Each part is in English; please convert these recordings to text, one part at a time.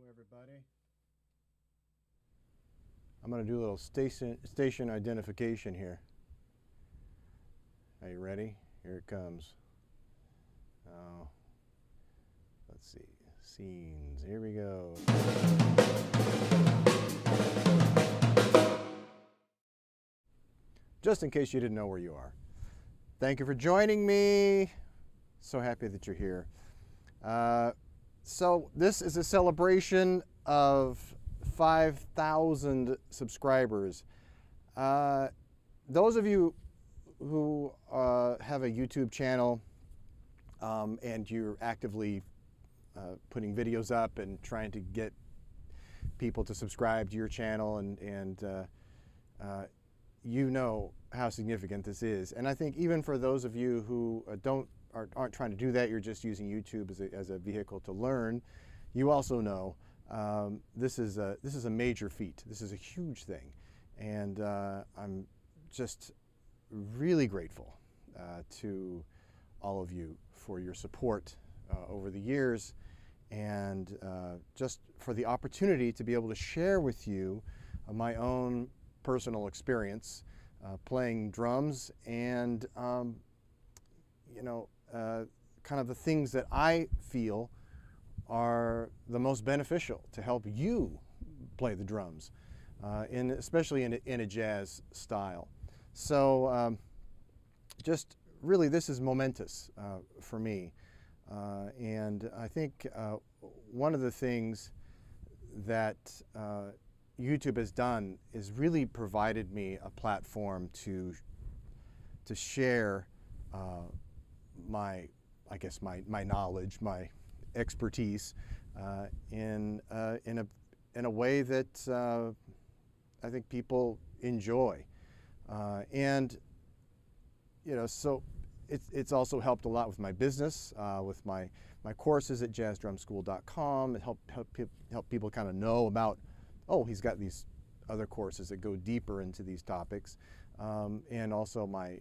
everybody. I'm going to do a little station identification here. Are you ready? Here it comes. Oh, let's see. Scenes. Here we go. Just in case you didn't know where you are. Thank you for joining me. So happy that you're here. So this is a celebration of 5,000 subscribers. Those of you who have a YouTube channel and you're actively putting videos up and trying to get people to subscribe to your channel, and you know how significant this is. And I think even for those of you who aren't trying to do that, you're just using YouTube as a vehicle to learn, you also know this is a major feat. This is a huge thing, and I'm just really grateful to all of you for your support over the years, and just for the opportunity to be able to share with you my own personal experience playing drums, and kind of the things that I feel are the most beneficial to help you play the drums, especially in a jazz style. So just really, this is momentous for me, and I think one of the things that YouTube has done is really provided me a platform to share my knowledge, my expertise in a way that I think people enjoy, and so it's also helped a lot with my business, with my courses at jazzdrumschool.com. It help people kind of know about, oh, he's got these other courses that go deeper into these topics, and also my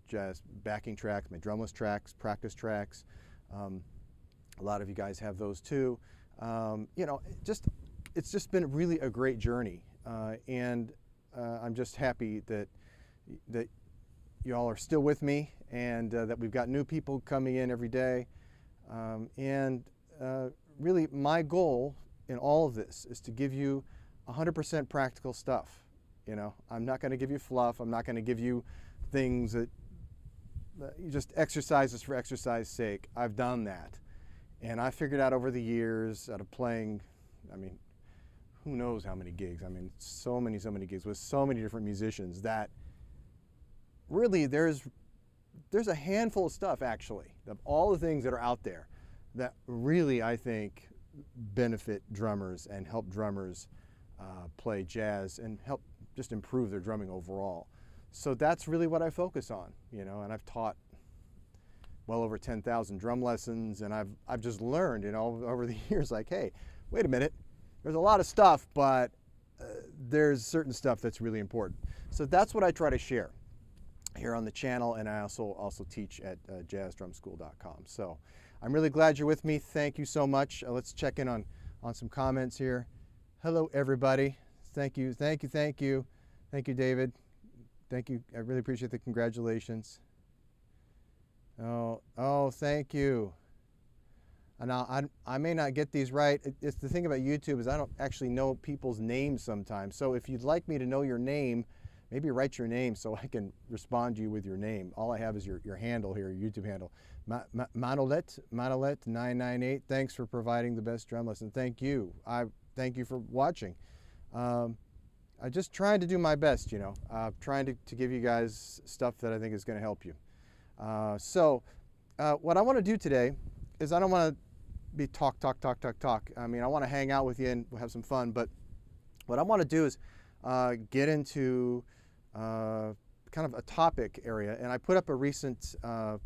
jazz backing tracks, my drumless tracks, practice tracks. A lot of you guys have those too. It's just been really a great journey, and I'm just happy that you all are still with me, and that we've got new people coming in every day. And really, my goal in all of this is to give you 100% practical stuff. I'm not going to give you fluff. I'm not going to give you things that just exercises for exercise sake. I've done that, and I figured out over the years out of playing, who knows how many gigs. So many gigs with so many different musicians, that really there's a handful of stuff, actually, of all the things that are out there that really, I think, benefit drummers and help drummers play jazz and help just improve their drumming overall. So that's really what I focus on, and I've taught well over 10,000 drum lessons, and I've just learned, over the years, like, hey, wait a minute, there's a lot of stuff, but there's certain stuff that's really important. So that's what I try to share here on the channel, and I also teach at jazzdrumschool.com. So I'm really glad you're with me. Thank you so much. Let's check in on some comments here. Hello, everybody. Thank you, David. Thank you. I really appreciate the congratulations. Oh, thank you. Now, I may not get these right. It's the thing about YouTube is I don't actually know people's names sometimes. So if you'd like me to know your name, maybe write your name so I can respond to you with your name. All I have is your handle here, your YouTube handle. Manolet998, thanks for providing the best drum lesson. Thank you. Thank you for watching. I'm just trying to do my best, trying to give you guys stuff that I think is going to help you. So what I want to do today is I don't want to be talk. I want to hang out with you and we'll have some fun, but what I want to do is get into kind of a topic area, and I put up a recent kind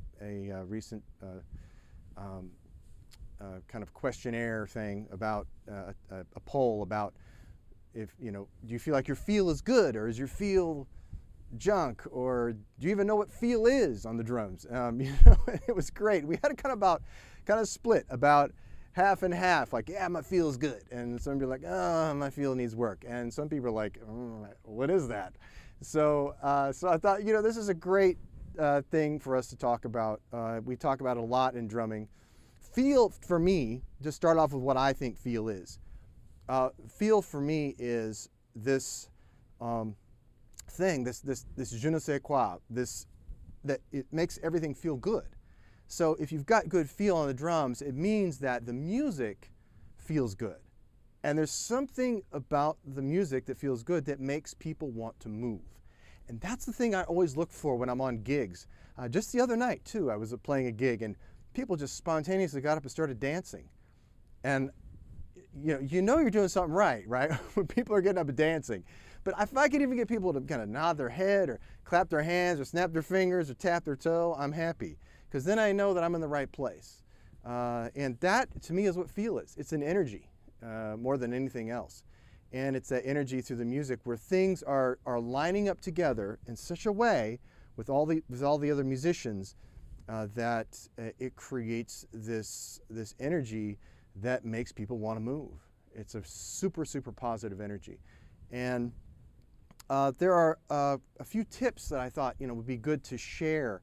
of questionnaire thing about a poll about if do you feel like your feel is good, or is your feel junk, or do you even know what feel is on the drums? It was great. We had kind of split about half and half, like, yeah, my feel's good. And some people are like, oh, my feel needs work. And some people are like, what is that? So, so I thought, you know, this is a great thing for us to talk about. We talk about it a lot in drumming. Feel, for me, to start off with what I think feel is. Feel for me is this thing, this je ne sais quoi, that it makes everything feel good. So if you've got good feel on the drums, it means that the music feels good. And there's something about the music that feels good that makes people want to move. And that's the thing I always look for when I'm on gigs. Just the other night, too, I was playing a gig, and people just spontaneously got up and started dancing. And you know you're doing something right, right? When people are getting up and dancing. But if I could even get people to kind of nod their head or clap their hands or snap their fingers or tap their toe, I'm happy. Because then I know that I'm in the right place. And that, to me, is what feel is. It's an energy more than anything else. And it's that energy through the music where things are lining up together in such a way with all the other musicians that it creates this energy that makes people want to move. It's a super, super positive energy. And there are a few tips that I thought, you know, would be good to share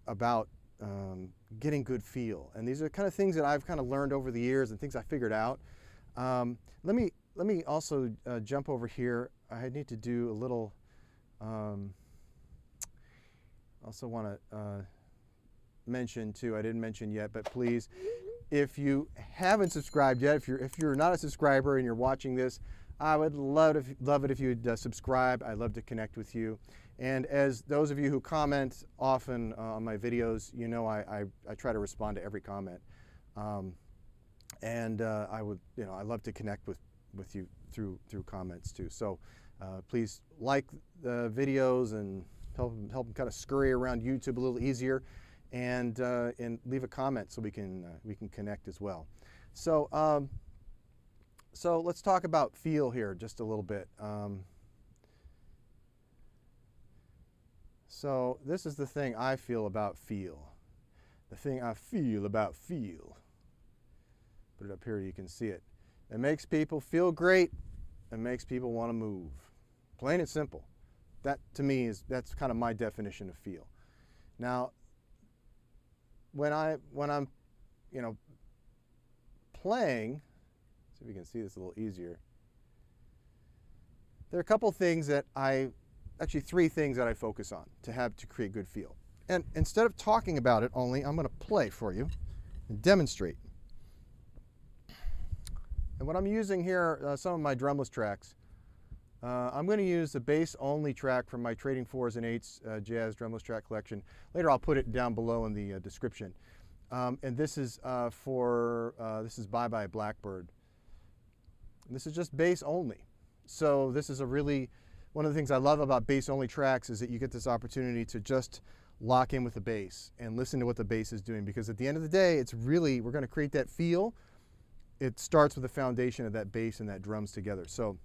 about getting good feel. And these are kind of things that I've kind of learned over the years and things I figured out. Let me also jump over here. I need to do a little, also want to mention too, I didn't mention yet, but please, if you haven't subscribed yet, if you're not a subscriber and you're watching this, I would love it if you'd subscribe. I'd love to connect with you. And as those of you who comment often on my videos, you know I try to respond to every comment. And I would, you know, I love to connect with you through comments too. So please like the videos and help them kind of scurry around YouTube a little easier, and leave a comment so we can connect as well. So so let's talk about feel here just a little bit. So this is the thing I feel about feel. The thing I feel about feel. Put it up here, you can see it. It makes people feel great. It makes people want to move. Plain and simple. That, to me, that's kind of my definition of feel. Now, when I'm, you know, playing, see if you can see this a little easier. There are a couple things that actually 3 things that I focus on to create good feel. And instead of talking about it only, I'm going to play for you and demonstrate. And what I'm using here, some of my drumless tracks, I'm going to use the bass-only track from my Trading 4s and 8s jazz drumless track collection. Later I'll put it down below in the description. And this is this is Bye Bye Blackbird. This is just bass only. So this is one of the things I love about bass-only tracks is that you get this opportunity to just lock in with the bass and listen to what the bass is doing, because at the end of the day, it's really, we're going to create that feel. It starts with the foundation of that bass and that drums together. So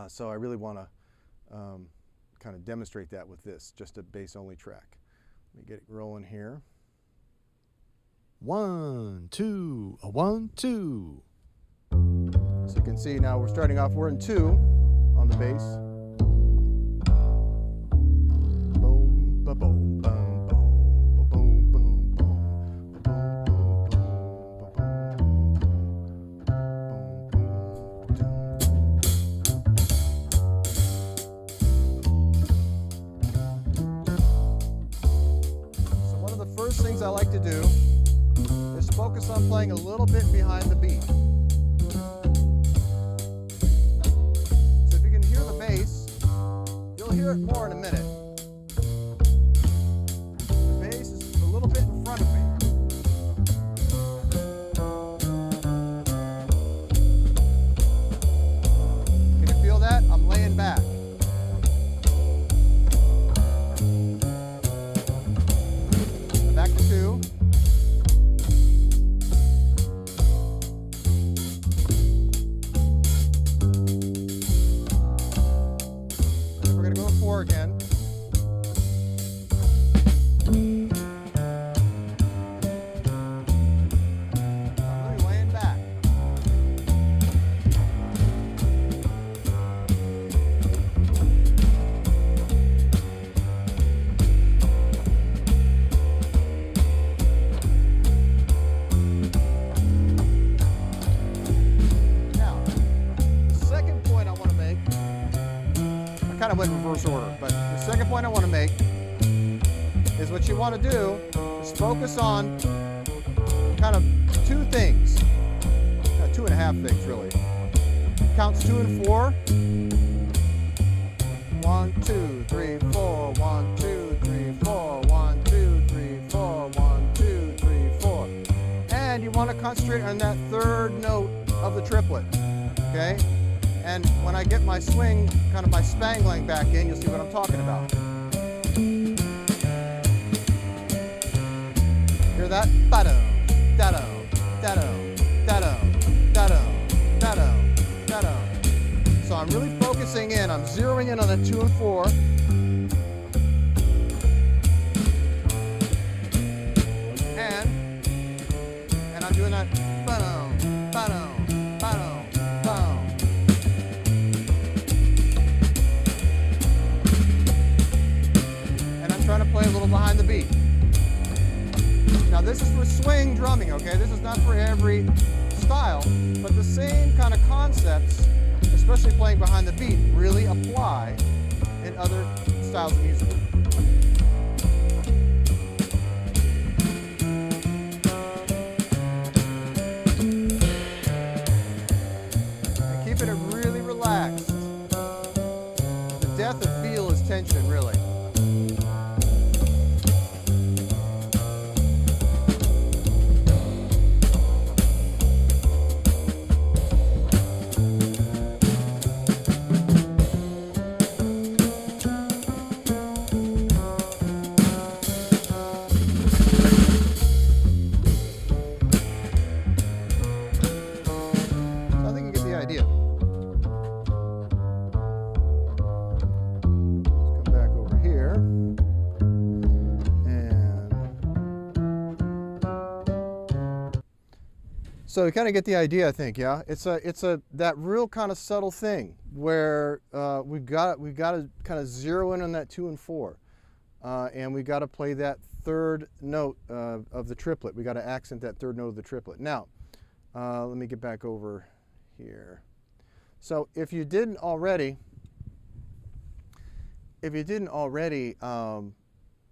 so I really want to kind of demonstrate that with this, just a bass-only track. Let me get it rolling here. 1, 2, a 1, 2. So you can see now we're starting off, we're in 2 on the bass. Boom, ba boom, boom, boom, boom, boom, boom, So one of the first things I like to do is focus on playing a little bit behind the beat. So if you can hear the bass, you'll hear it more in a minute. The bass is a little bit in front of me. Can you feel that? I'm laying back. Back to 2. Again. I'm reverse order. But the second point I want to make is what you want to do is focus on kind of two things, two and a half things really. Counts 2 and 4. 1, 2, 3, 4. 1, 2, 3, 4. 1, 2, 3, 4. 1, 2, 3, 4. And you want to concentrate on that third note of the triplet. Okay? And when I get my swing, kind of my spangling back in, you'll see what I'm talking about. Hear that? Da-dum, da-dum, da-dum, da-dum, da-dum, da-dum, da-dum. So I'm really focusing in. I'm zeroing in on the 2 and 4. And I'm doing that ba-dum, ba-dum, ba-dum, ba-dum. And I'm trying to play a little behind the beat. Now this is for swing drumming, okay? This is not for every style, but the same kind of concepts, especially playing behind the beat, really apply in other styles of music. And keeping it really relaxed. The death of feel is tension, really. So you kind of get the idea, I think, yeah. It's that real kind of subtle thing where we've got to kind of zero in on that 2 and 4, and we got to play that third note of the triplet. We got to accent that third note of the triplet. Now, let me get back over here. So if you didn't already,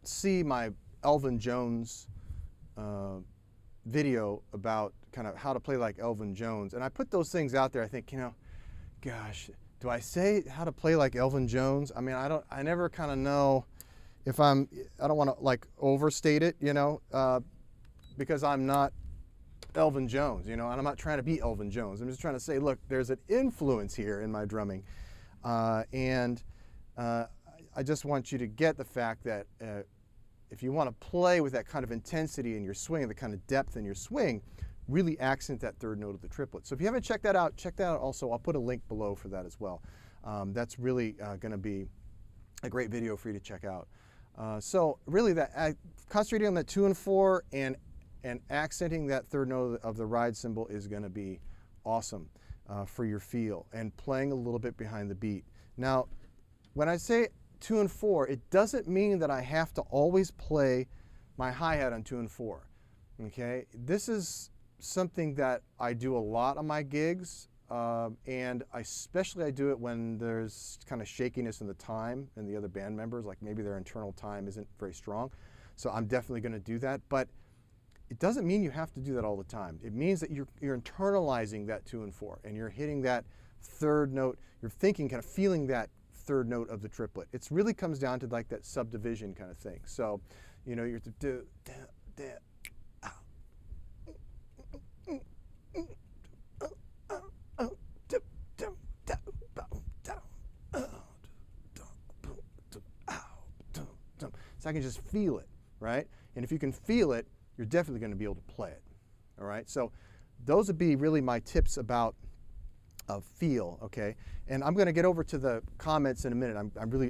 see my Elvin Jones video about kind of how to play like Elvin Jones, and I put those things out there, I think, you know, gosh, do I say how to play like Elvin Jones? I mean, I never kind of know if I don't want to like overstate it, you know, because I'm not Elvin Jones, you know, and I'm not trying to be Elvin Jones. I'm just trying to say, look, there's an influence here in my drumming, and I just want you to get the fact that if you want to play with that kind of intensity in your swing, the kind of depth in your swing, really accent that third note of the triplet. So if you haven't checked that out, check that out also. I'll put a link below for that as well. That's really going to be a great video for you to check out. So really, that concentrating on that 2 and 4 and accenting that third note of the ride cymbal is going to be awesome for your feel, and playing a little bit behind the beat. Now, when I say 2 and 4, it doesn't mean that I have to always play my hi-hat on 2 and 4. Okay, this is something that I do a lot on my gigs, and especially I do it when there's kind of shakiness in the time and the other band members, like maybe their internal time isn't very strong. So I'm definitely going to do that, but it doesn't mean you have to do that all the time. It means that you're internalizing that 2 and 4, and you're hitting that third note. You're thinking, kind of feeling that third note of the triplet. It really comes down to like that subdivision kind of thing. So, you know, you're to do, so I can just feel it, right? And if you can feel it, you're definitely going to be able to play it. All right. So those would be really my tips about feel. Okay. And I'm going to get over to the comments in a minute.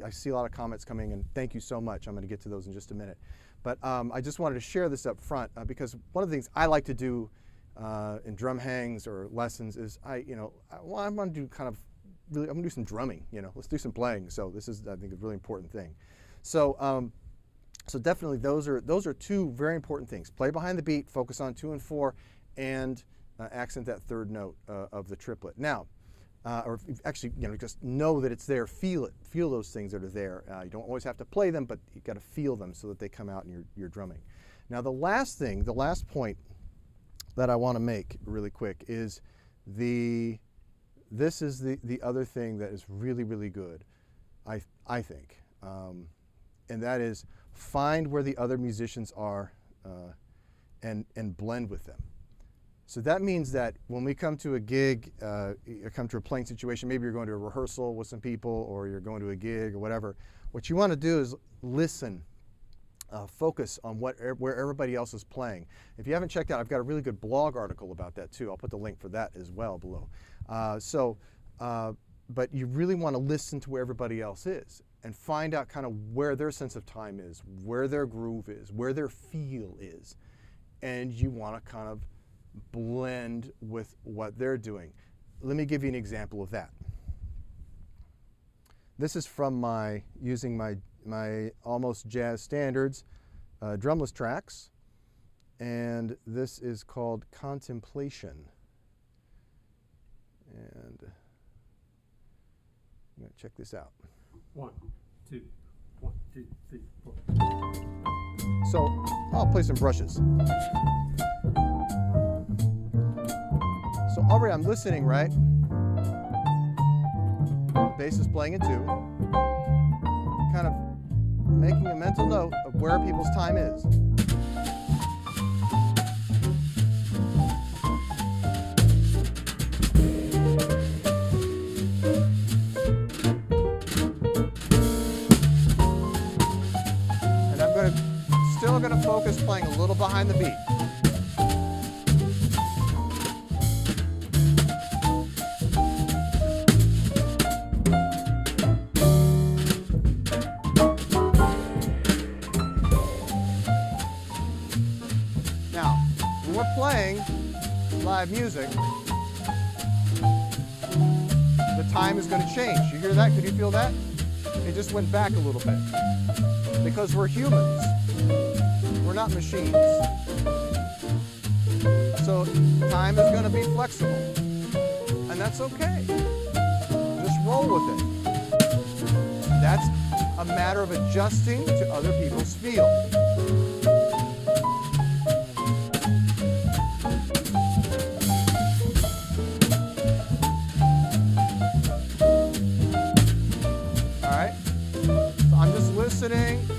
I see a lot of comments coming, and thank you so much. I'm going to get to those in just a minute. But I just wanted to share this up front because one of the things I like to do in drum hangs or lessons is I'm going to do kind of really, I'm going to do some drumming. You know, let's do some playing. So this is, I think, a really important thing. So so definitely those are two very important things. Play behind the beat, focus on 2 and 4, and accent that third note of the triplet. Now, or actually, just know that it's there, feel it, feel those things that are there. You don't always have to play them, but you got to feel them so that they come out in your drumming. Now the last point that I want to make really quick is this is the other thing that is really, really good, I think, and that is find where the other musicians are and blend with them. So that means that when we come to a gig, you come to a playing situation, maybe you're going to a rehearsal with some people or you're going to a gig or whatever, what you want to do is listen, focus on where everybody else is playing. If you haven't checked out, I've got a really good blog article about that too. I'll put the link for that as well below. But you really want to listen to where everybody else is and find out kind of where their sense of time is, where their groove is, where their feel is. And you want to kind of blend with what they're doing. Let me give you an example of that. This is from using my almost jazz standards drumless tracks, and this is called Contemplation. And I'm going to check this out. 1, 2, 1, 2, 3, 4. So I'll play some brushes. So already I'm listening, right? The bass is playing in 2. Kind of making a mental note of where people's time is. And I'm still going to focus playing a little behind the beat. Playing live music, the time is going to change. You hear that? Could you feel that? It just went back a little bit. Because we're humans. We're not machines. So time is going to be flexible. And that's okay. Just roll with it. That's a matter of adjusting to other people's feel.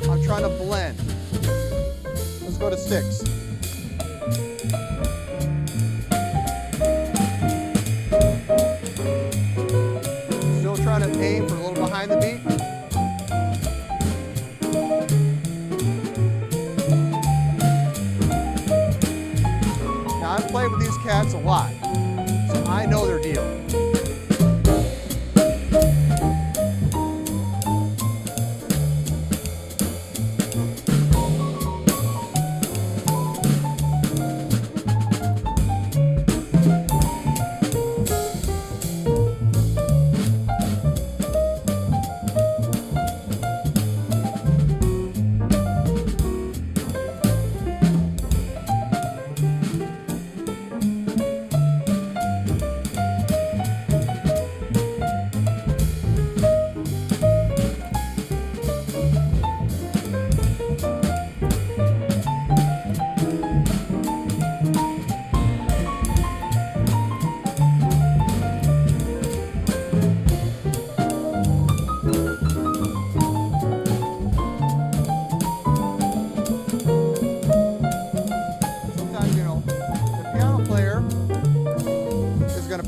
I'm trying to blend. Let's go to 6. Still trying to aim for a little behind the beat. Now I've played with these cats a lot, so I know their deal.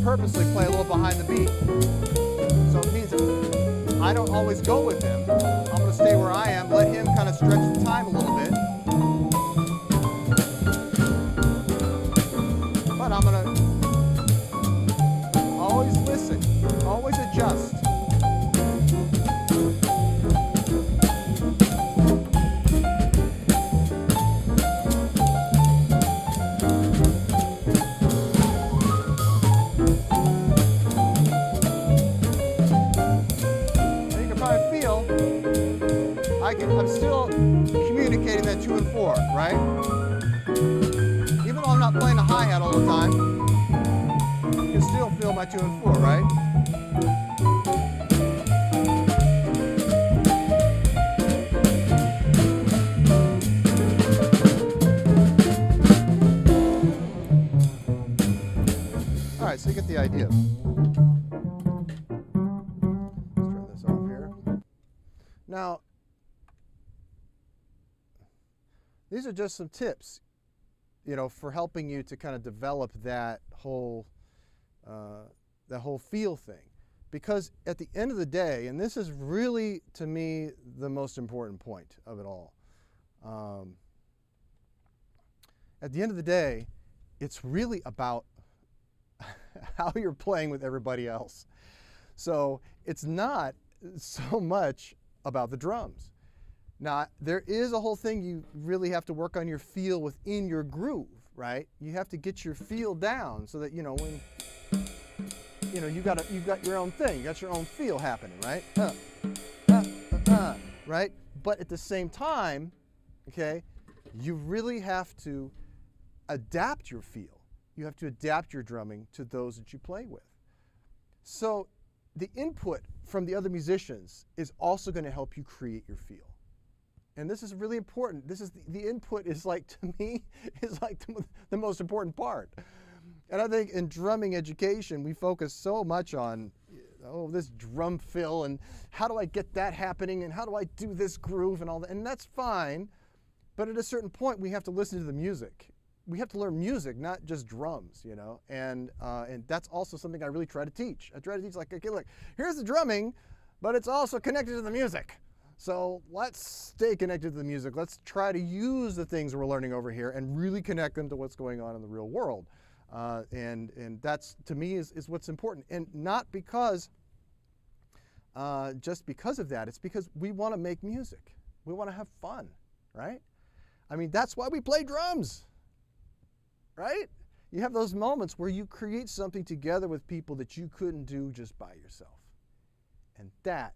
Purposely play a little behind the beat. So it means that I don't always go with him. I'm going to stay where I am, let him kind of stretch the time a little bit. But I'm going to always listen, always adjust. I'm still communicating that 2 and 4, right? Even though I'm not playing a hi-hat all the time, you can still feel my 2 and 4, right? the idea. Let's turn this off here. Now, these are just some tips, you know, for helping you to kind of develop that whole feel thing. Because at the end of the day, and this is really, to me, the most important point of it all, at the end of the day, it's really about how you're playing with everybody else. So it's not so much about the drums. Now, there is a whole thing you really have to work on your feel within your groove, right? You have to get your feel down so that, you know, when, you know, you've got your own thing, you got your own feel happening, right? Right? But at the same time, okay, you really have to adapt your feel. You have to adapt your drumming to those that you play with. So the input from the other musicians is also going to help you create your feel. And this is really important. This is the input is like, to me, is like the most important part. And I think in drumming education, we focus so much on, oh, this drum fill and how do I get that happening and how do I do this groove and all that. And that's fine. But at a certain point, we have to listen to the music. We have to learn music, not just drums, you know. And that's also something I really try to teach. I try to teach like, okay, look, here's the drumming, but it's also connected to the music. So let's stay connected to the music. Let's try to use the things we're learning over here and really connect them to what's going on in the real world. And that's, to me, is what's important. And not because, just because of that. It's because we want to make music. We want to have fun, right? I mean, that's why we play drums, right? You have those moments where you create something together with people that you couldn't do just by yourself. And that,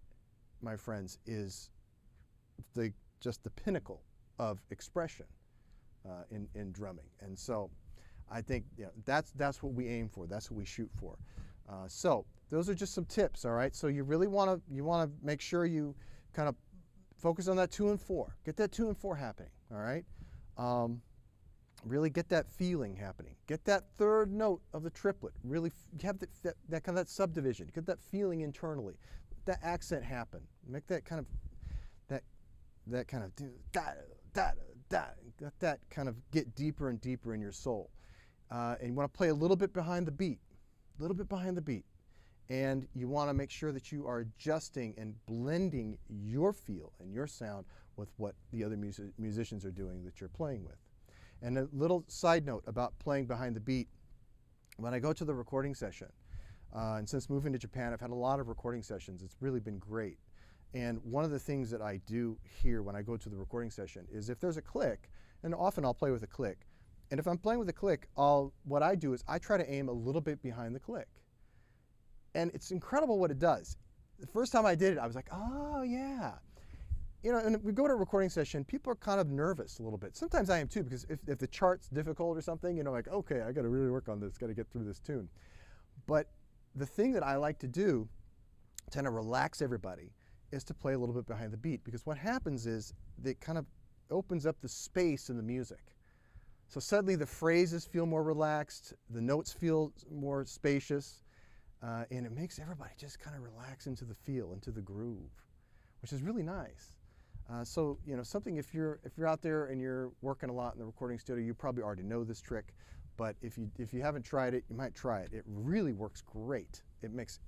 my friends, is just the pinnacle of expression in drumming. And so I think, you know, that's what we aim for. That's what we shoot for. So those are just some tips, all right? So you really want to make sure you kind of focus on that 2 and 4. Get that 2 and 4 happening, all right? Really get that feeling happening. Get that third note of the triplet. Really have that kind of that subdivision. Get that feeling internally. Let that accent happen. Make that kind of that kind of da da da. Let that kind of get deeper and deeper in your soul. And you want to play a little bit behind the beat, a little bit behind the beat. And you want to make sure that you are adjusting and blending your feel and your sound with what the other musicians are doing that you're playing with. And a little side note about playing behind the beat. When I go to the recording session, and since moving to Japan, I've had a lot of recording sessions. It's really been great. And one of the things that I do here when I go to the recording session is if there's a click, and often I'll play with a click, and if I'm playing with a click, what I do is I try to aim a little bit behind the click. And it's incredible what it does. The first time I did it, I was like, oh yeah. You know, and we go to a recording session, people are kind of nervous a little bit. Sometimes I am too, because if the chart's difficult or something, you know, like, okay, I got to really work on this, got to get through this tune. But the thing that I like to do to kind of relax everybody is to play a little bit behind the beat, because what happens is it kind of opens up the space in the music. So suddenly the phrases feel more relaxed, the notes feel more spacious, and it makes everybody just kind of relax into the feel, into the groove, which is really nice. So, you know, something, if you're out there and you're working a lot in the recording studio, you probably already know this trick, but if you haven't tried it, you might try it. It really works great. It makes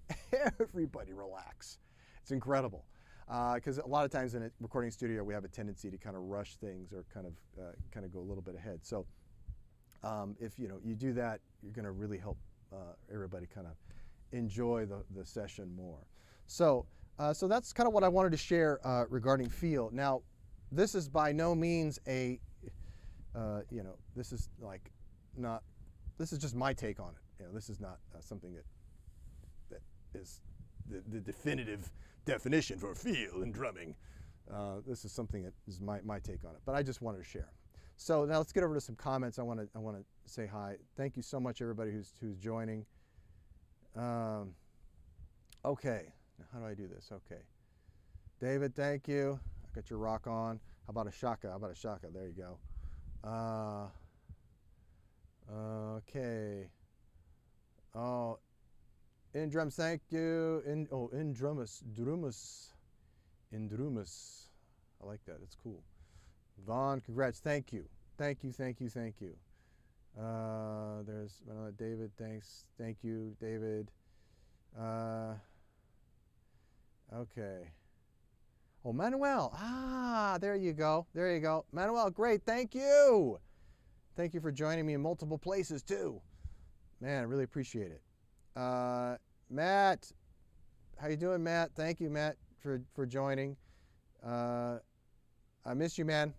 everybody relax. It's incredible. Because a lot of times in a recording studio, we have a tendency to kind of rush things or kind of go a little bit ahead. So if you do that, you're going to really help everybody kind of enjoy the session more. So that's kind of what I wanted to share regarding feel. Now, this is by no means a this is like not. This is just my take on it. You know, this is not something that is the definitive definition for feel in drumming. This is something that is my take on it, but I just wanted to share. So now let's get over to some comments. I want to say hi. Thank you so much, everybody who's joining. Okay, now how do I do this? Okay, David, thank you. I got your rock on. How about a shaka? There you go. Okay. Oh, In drums, thank you. In drummus. I like that. It's cool. Vaughn, congrats. Thank you. Thank you. There's David. Thanks. Thank you, David. Okay. Oh, Manuel. There you go. Manuel, great. Thank you. Thank you for joining me in multiple places too. Man, I really appreciate it. Matt, how you doing, Matt? Thank you, Matt, for joining. I miss you, man.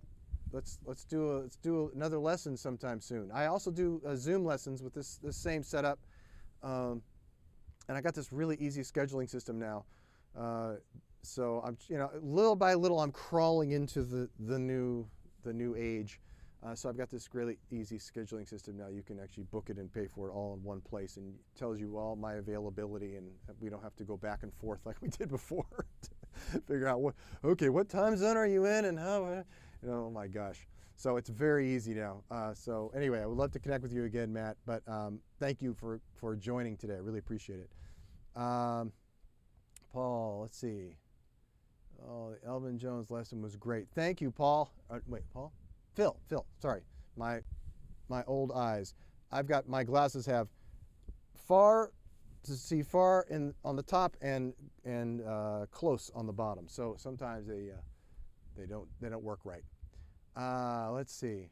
Let's do another lesson sometime soon. I also do Zoom lessons with this same setup, and I got this really easy scheduling system now. So I'm, little by little, I'm crawling into the new age. So I've got this really easy scheduling system now. You can actually book it and pay for it all in one place, and it tells you all my availability, and we don't have to go back and forth like we did before to figure out what time zone are you in and how. Oh my gosh. So it's very easy now. So anyway, I would love to connect with you again, Matt, but thank you for joining today. I really appreciate it. Paul, let's see. Oh, the Elvin Jones lesson was great. Thank you, Paul. Wait, Paul? Phil, sorry. My old eyes. I've got, my glasses have far to see far on the top and close on the bottom. So sometimes they don't work right. Let's see.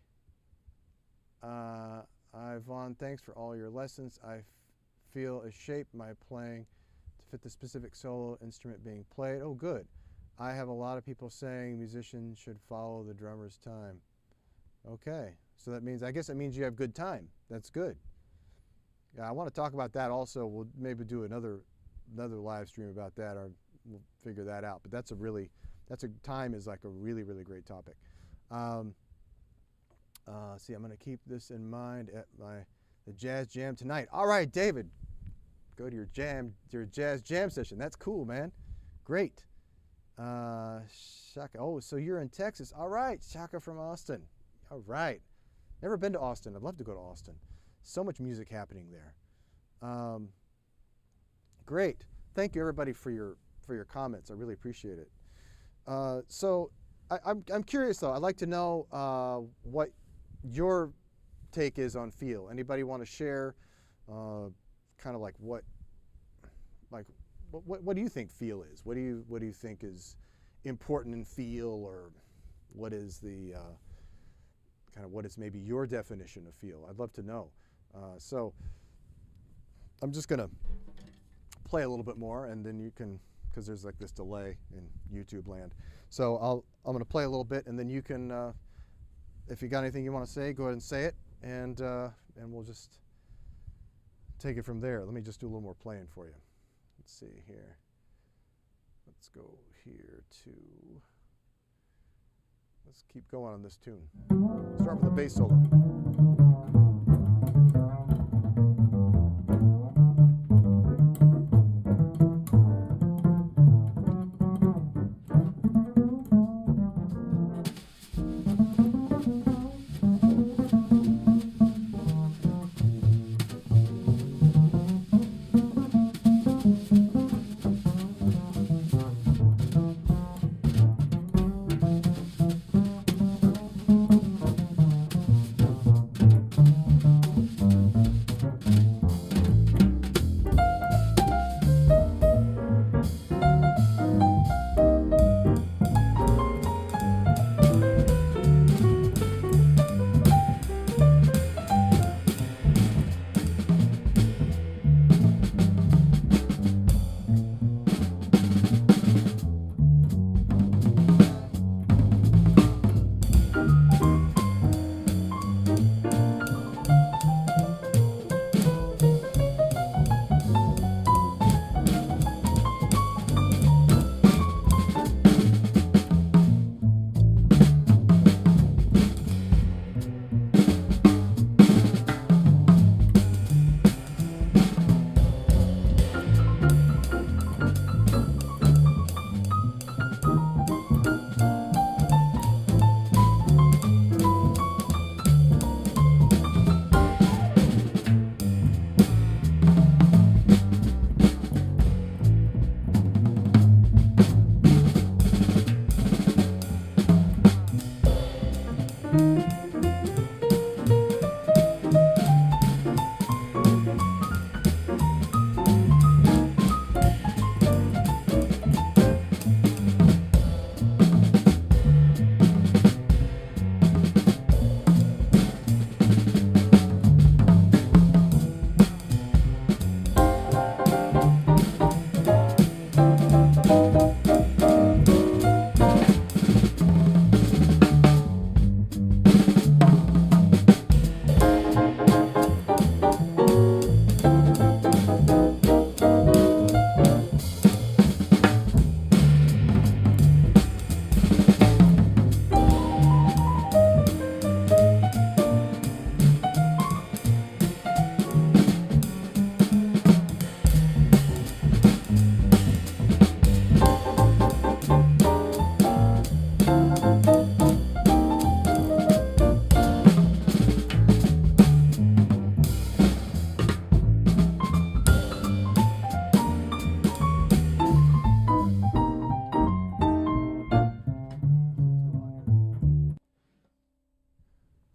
Yvonne, thanks for all your lessons. I feel a shape my playing to fit the specific solo instrument being played. Oh, good. I have a lot of people saying musicians should follow the drummer's time. Okay, so that means, I guess it means you have good time. That's good. Yeah, I want to talk about that also. We'll maybe do another live stream about that, or we'll figure that out. But time is like a really, really great topic. See, I'm going to keep this in mind at the jazz jam tonight. All right, David, go to your jazz jam session. That's cool, man. Great. Shaka. Oh, so you're in Texas. All right, Shaka from Austin. All right. Never been to Austin. I'd love to go to Austin. So much music happening there. Great. Thank you, everybody, for your comments. I really appreciate it. So I'm curious, though. I'd like to know what your take is on feel. Anybody want to share kind of like what do you think feel is? What do you think is important in feel, or what is the what is maybe your definition of feel? I'd love to know. So I'm just gonna play a little bit more, and then you can, because there's like this delay in YouTube land. So I'm gonna play a little bit, and then you can, if you got anything you want to say, go ahead and say it, and we'll just take it from there. Let me just do a little more playing for you. Let's see here. Let's go here to, let's keep going on this tune. Start with a bass solo.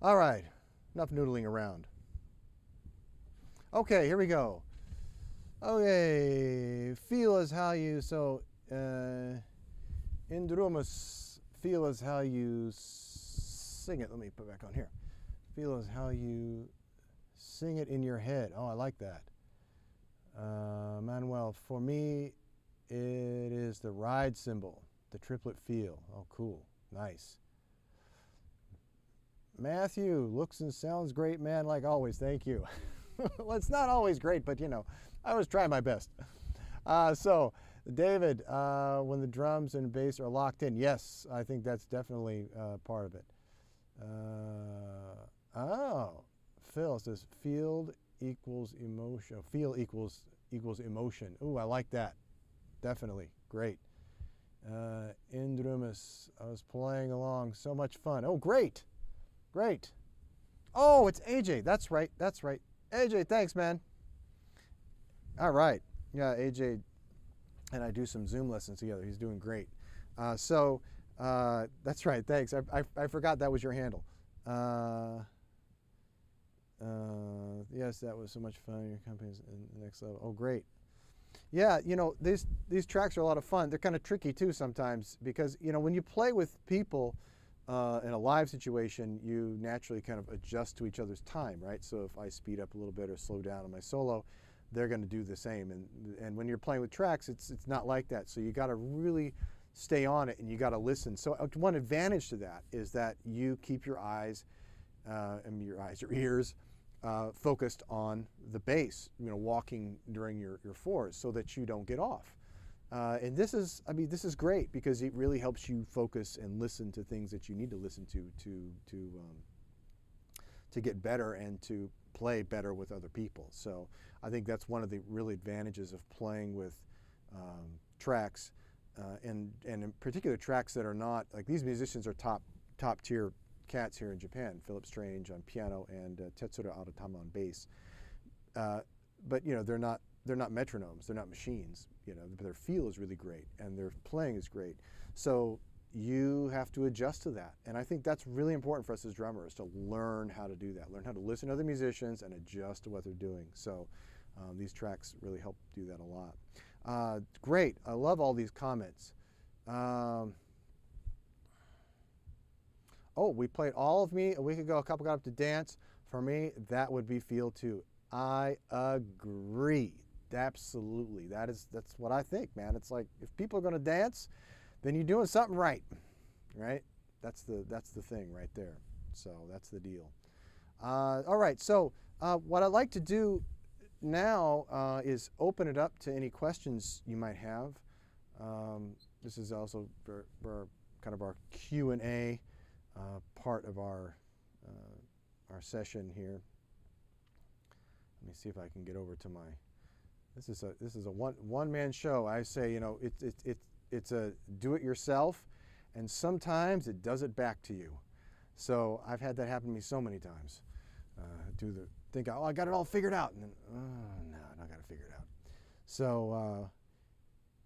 All right, enough noodling around. Okay, here we go. Okay, feel is how you, so in DRUMLESS, feel is how you sing it. Let me put it back on here. Feel is how you sing it in your head. Oh, I like that. Manuel, for me, it is the ride cymbal, the triplet feel. Oh, cool, nice. Matthew, looks and sounds great, man, like always. Thank you. Well, it's not always great, but you know, I always try my best. So, David, when the drums and bass are locked in, yes, I think that's definitely part of it. Oh, Phil says field equals emotion. Feel equals emotion. Ooh, I like that. Definitely, great. In DRUMLESS, I was playing along, so much fun. Oh, great. Great. Oh, it's AJ. That's right. That's right. AJ, thanks, man. All right. Yeah, AJ and I do some Zoom lessons together. He's doing great. That's right. Thanks. I forgot that was your handle. Yes, that was so much fun. Your company's in the next level. Oh, great. Yeah, you know, these tracks are a lot of fun. They're kind of tricky too sometimes because, you know, when you play with people in a live situation, you naturally kind of adjust to each other's time, right? So if I speed up a little bit or slow down on my solo, they're going to do the same. And when you're playing with tracks, it's not like that. So you got to really stay on it and you got to listen. So one advantage to that is that you keep your eyes, your ears focused on the bass, you know, walking during your fours so that you don't get off. And this is great because it really helps you focus and listen to things that you need to listen to get better and to play better with other people. So I think that's one of the real advantages of playing with tracks, and in particular tracks that are not, like these musicians are top tier cats here in Japan. Philip Strange on piano and Tetsuro Aratama on bass. But you know, they're not metronomes, they're not machines, you know, but their feel is really great and their playing is great. So you have to adjust to that. And I think that's really important for us as drummers, to learn how to do that, learn how to listen to other musicians and adjust to what they're doing. So these tracks really help do that a lot. Great, I love all these comments. Oh, we played All of Me a week ago, a couple got up to dance. For me, that would be feel too. I agree. Absolutely. That's what I think, man. It's like if people are going to dance, then you're doing something right. Right? That's the thing right there. So that's the deal. All right. So what I'd like to do now is open it up to any questions you might have. This is also for kind of our Q&A part of our session here. Let me see if I can get over to my. This is a one-man show. I say, you know, it's a do-it-yourself, and sometimes it does it back to you. So I've had that happen to me so many times. Think, oh, I got it all figured out, and then, oh no, I don't got to figure it out. So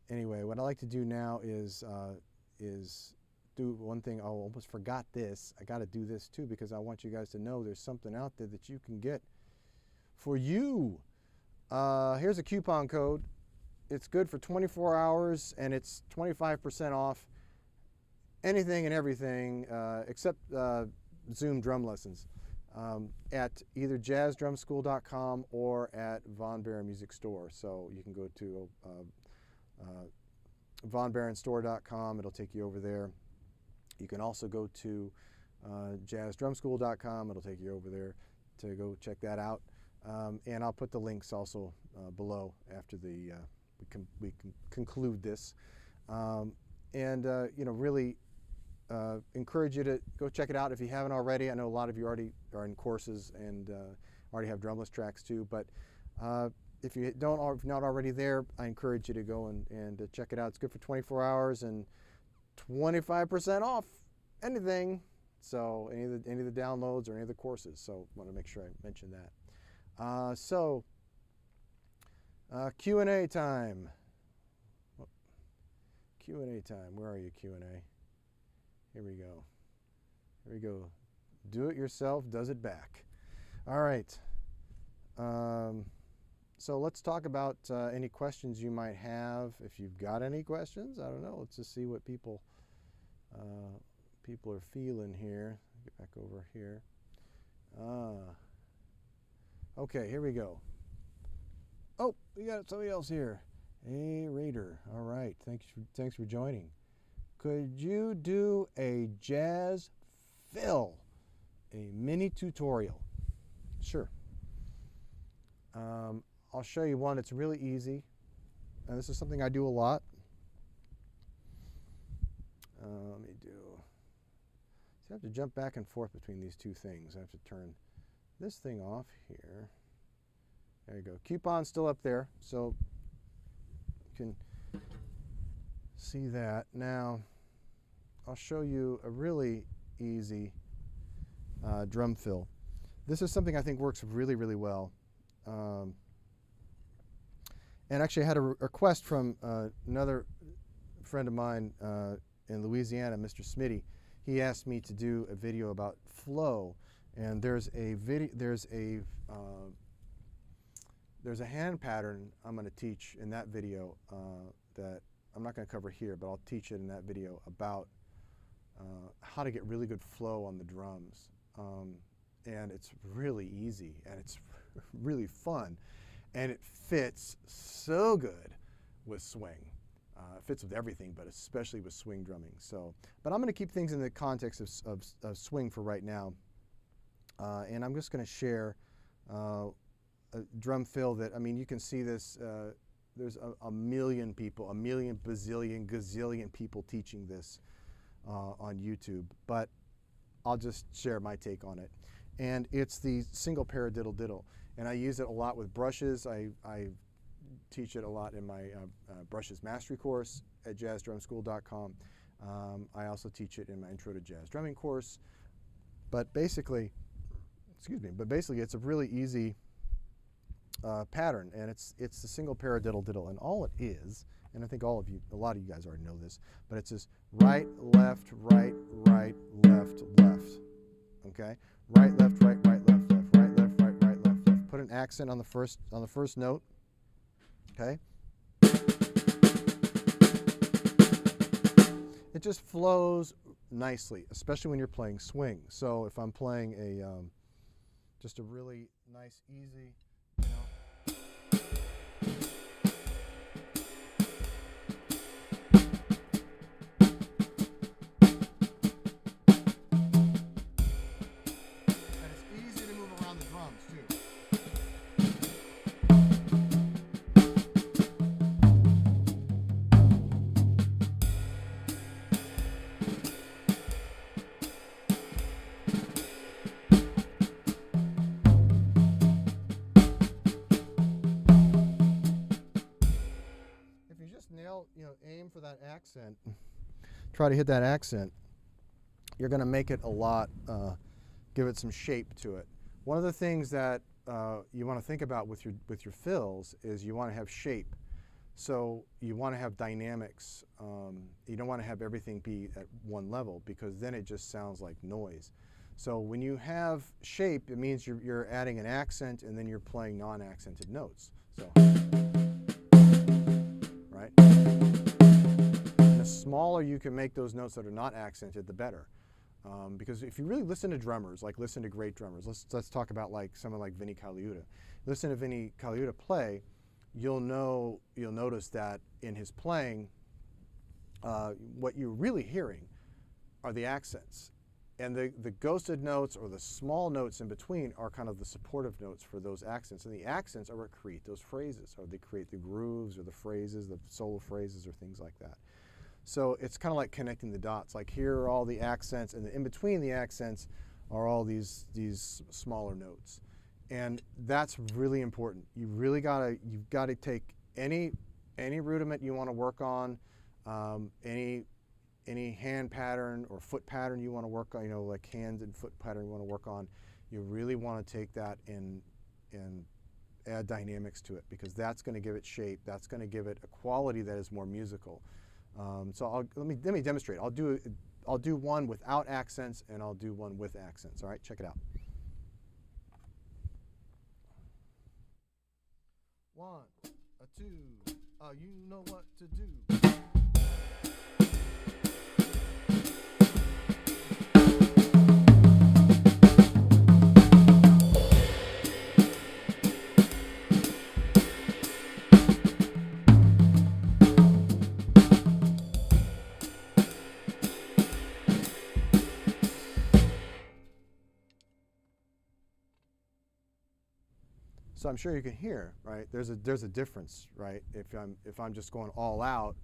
anyway, what I like to do now is do one thing. I almost forgot this. I got to do this too because I want you guys to know there's something out there that you can get for you. Here's a coupon code. It's good for 24 hours and it's 25% off anything and everything except Zoom drum lessons at either jazzdrumschool.com or at Von Baron Music Store. So you can go to vonbaronstore.com. It'll take you over there. You can also go to jazzdrumschool.com. It'll take you over there to go check that out. And I'll put the links also below after we can conclude this. Really encourage you to go check it out if you haven't already. I know a lot of you already are in courses and already have drumless tracks too. But if you don't, or if you're not already there, I encourage you to go and check it out. It's good for 24 hours and 25% off anything. So any of the downloads or any of the courses. So I want to make sure I mention that. Q&A time. Q&A time. Where are you, Q&A? Here we go. Here we go. Do it yourself, does it back. All right. So let's talk about any questions you might have. If you've got any questions, I don't know. Let's just see what people are feeling here. Get back over here. Okay, here we go. Oh, we got somebody else here. Hey, Raider. All right, thanks for joining. Could you do a jazz fill, a mini tutorial? Sure. I'll show you one. It's really easy, and this is something I do a lot. Let me do. So I have to jump back and forth between these two things. I have to turn this thing off here. There you go. Coupon's still up there, so you can see that. Now, I'll show you a really easy drum fill. This is something I think works really, really well. And actually, I had a request from another friend of mine in Louisiana, Mr. Smitty. He asked me to do a video about flow, and there's a hand pattern I'm going to teach in that video that I'm not going to cover here, but I'll teach it in that video about how to get really good flow on the drums. And it's really easy, and it's really fun, and it fits so good with swing. It fits with everything, but especially with swing drumming. So, but I'm going to keep things in the context of swing for right now, and I'm just going to share a drum fill that, I mean, you can see this. There's a million people, a million, bazillion, gazillion people teaching this on YouTube, but I'll just share my take on it. And it's the single paradiddle diddle, and I use it a lot with brushes. I teach it a lot in my brushes mastery course at jazzdrumschool.com. I also teach it in my intro to jazz drumming course. But basically, it's a really easy pattern, and it's the single paradiddle diddle, and all it is, and I think a lot of you guys already know this, but it's just right, left, right, right, left, left. Okay, right, left, right, right, left, left, right, left, right, right, left, left. Put an accent on the first note. Okay. It just flows nicely, especially when you're playing swing. So if I'm playing just a really nice, easy, you know. And it's easy to move around the drums too. Aim for that accent, try to hit that accent, you're going to make it a lot, give it some shape to it. One of the things that you want to think about with your fills is you want to have shape. So you want to have dynamics. You don't want to have everything be at one level, because then it just sounds like noise. So when you have shape, it means you're adding an accent and then you're playing non-accented notes. So, right? And the smaller you can make those notes that are not accented, the better. Because if you really listen to drummers, like listen to great drummers, let's talk about like someone like Vinnie Colaiuta. Listen to Vinnie Colaiuta play, you'll notice that in his playing, what you're really hearing are the accents. And the ghosted notes, or the small notes in between, are kind of the supportive notes for those accents. And the accents are what create those phrases, or they create the grooves or the phrases, the solo phrases or things like that. So it's kind of like connecting the dots. Like here are all the accents, and in between the accents are all these smaller notes. And that's really important. You've got to take any rudiment you want to work on, any hand pattern or foot pattern you want to work on, like hand and foot pattern you want to work on. You really want to take that and add dynamics to it, because that's going to give it shape. That's going to give it a quality that is more musical. So let me demonstrate. I'll do one without accents, and I'll do one with accents. All right, check it out. 1, 2, you know what to do. So I'm sure you can hear, right? There's a difference, right? If I'm just going all out,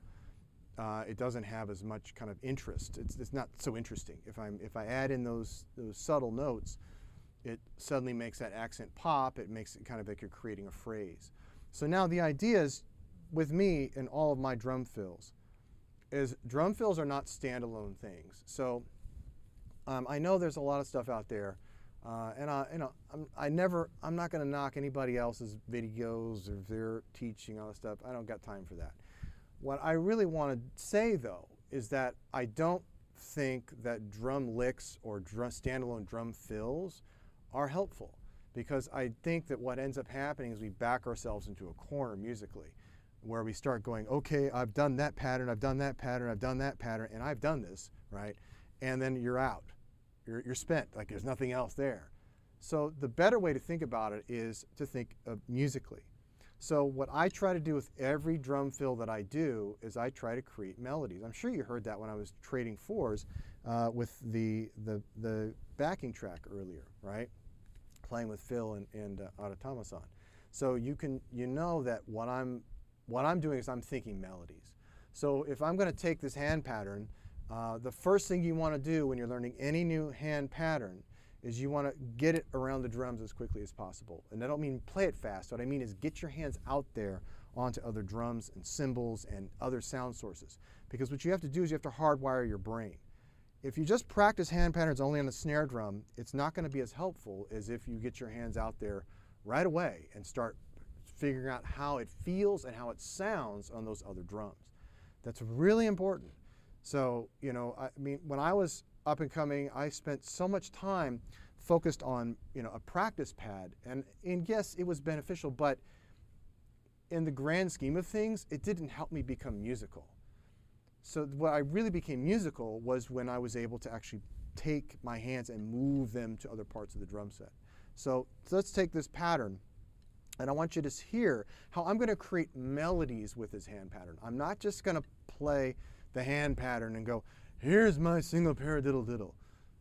it doesn't have as much kind of interest. It's not so interesting. If I add in those subtle notes, it suddenly makes that accent pop. It makes it kind of like you're creating a phrase. So now the idea is, with me and all of my drum fills, is drum fills are not standalone things. So I know there's a lot of stuff out there. I'm not going to knock anybody else's videos or their teaching, all that stuff. I don't got time for that. What I really want to say, though, is that I don't think that drum licks or standalone drum fills are helpful, because I think that what ends up happening is we back ourselves into a corner musically, where we start going, okay, I've done that pattern, I've done that pattern, I've done that pattern, and I've done this, right? And then you're out. You're spent, like there's nothing else there. So the better way to think about it is to think musically. So what I try to do with every drum fill that I do is I try to create melodies. I'm sure you heard that when I was trading fours with the backing track earlier, right? Playing with Phil and Automaton. So you know that what I'm doing is I'm thinking melodies. So if I'm going to take this hand pattern, the first thing you want to do when you're learning any new hand pattern is you want to get it around the drums as quickly as possible. And I don't mean play it fast. What I mean is get your hands out there onto other drums and cymbals and other sound sources. Because what you have to do is you have to hardwire your brain. If you just practice hand patterns only on the snare drum, it's not going to be as helpful as if you get your hands out there right away and start figuring out how it feels and how it sounds on those other drums. That's really important. So, I mean, when I was up and coming, I spent so much time focused on, a practice pad. And yes, it was beneficial, but in the grand scheme of things, it didn't help me become musical. So what I really became musical was when I was able to actually take my hands and move them to other parts of the drum set. So let's take this pattern, and I want you to hear how I'm going to create melodies with this hand pattern. I'm not just going to play the hand pattern and go, here's my single paradiddle diddle,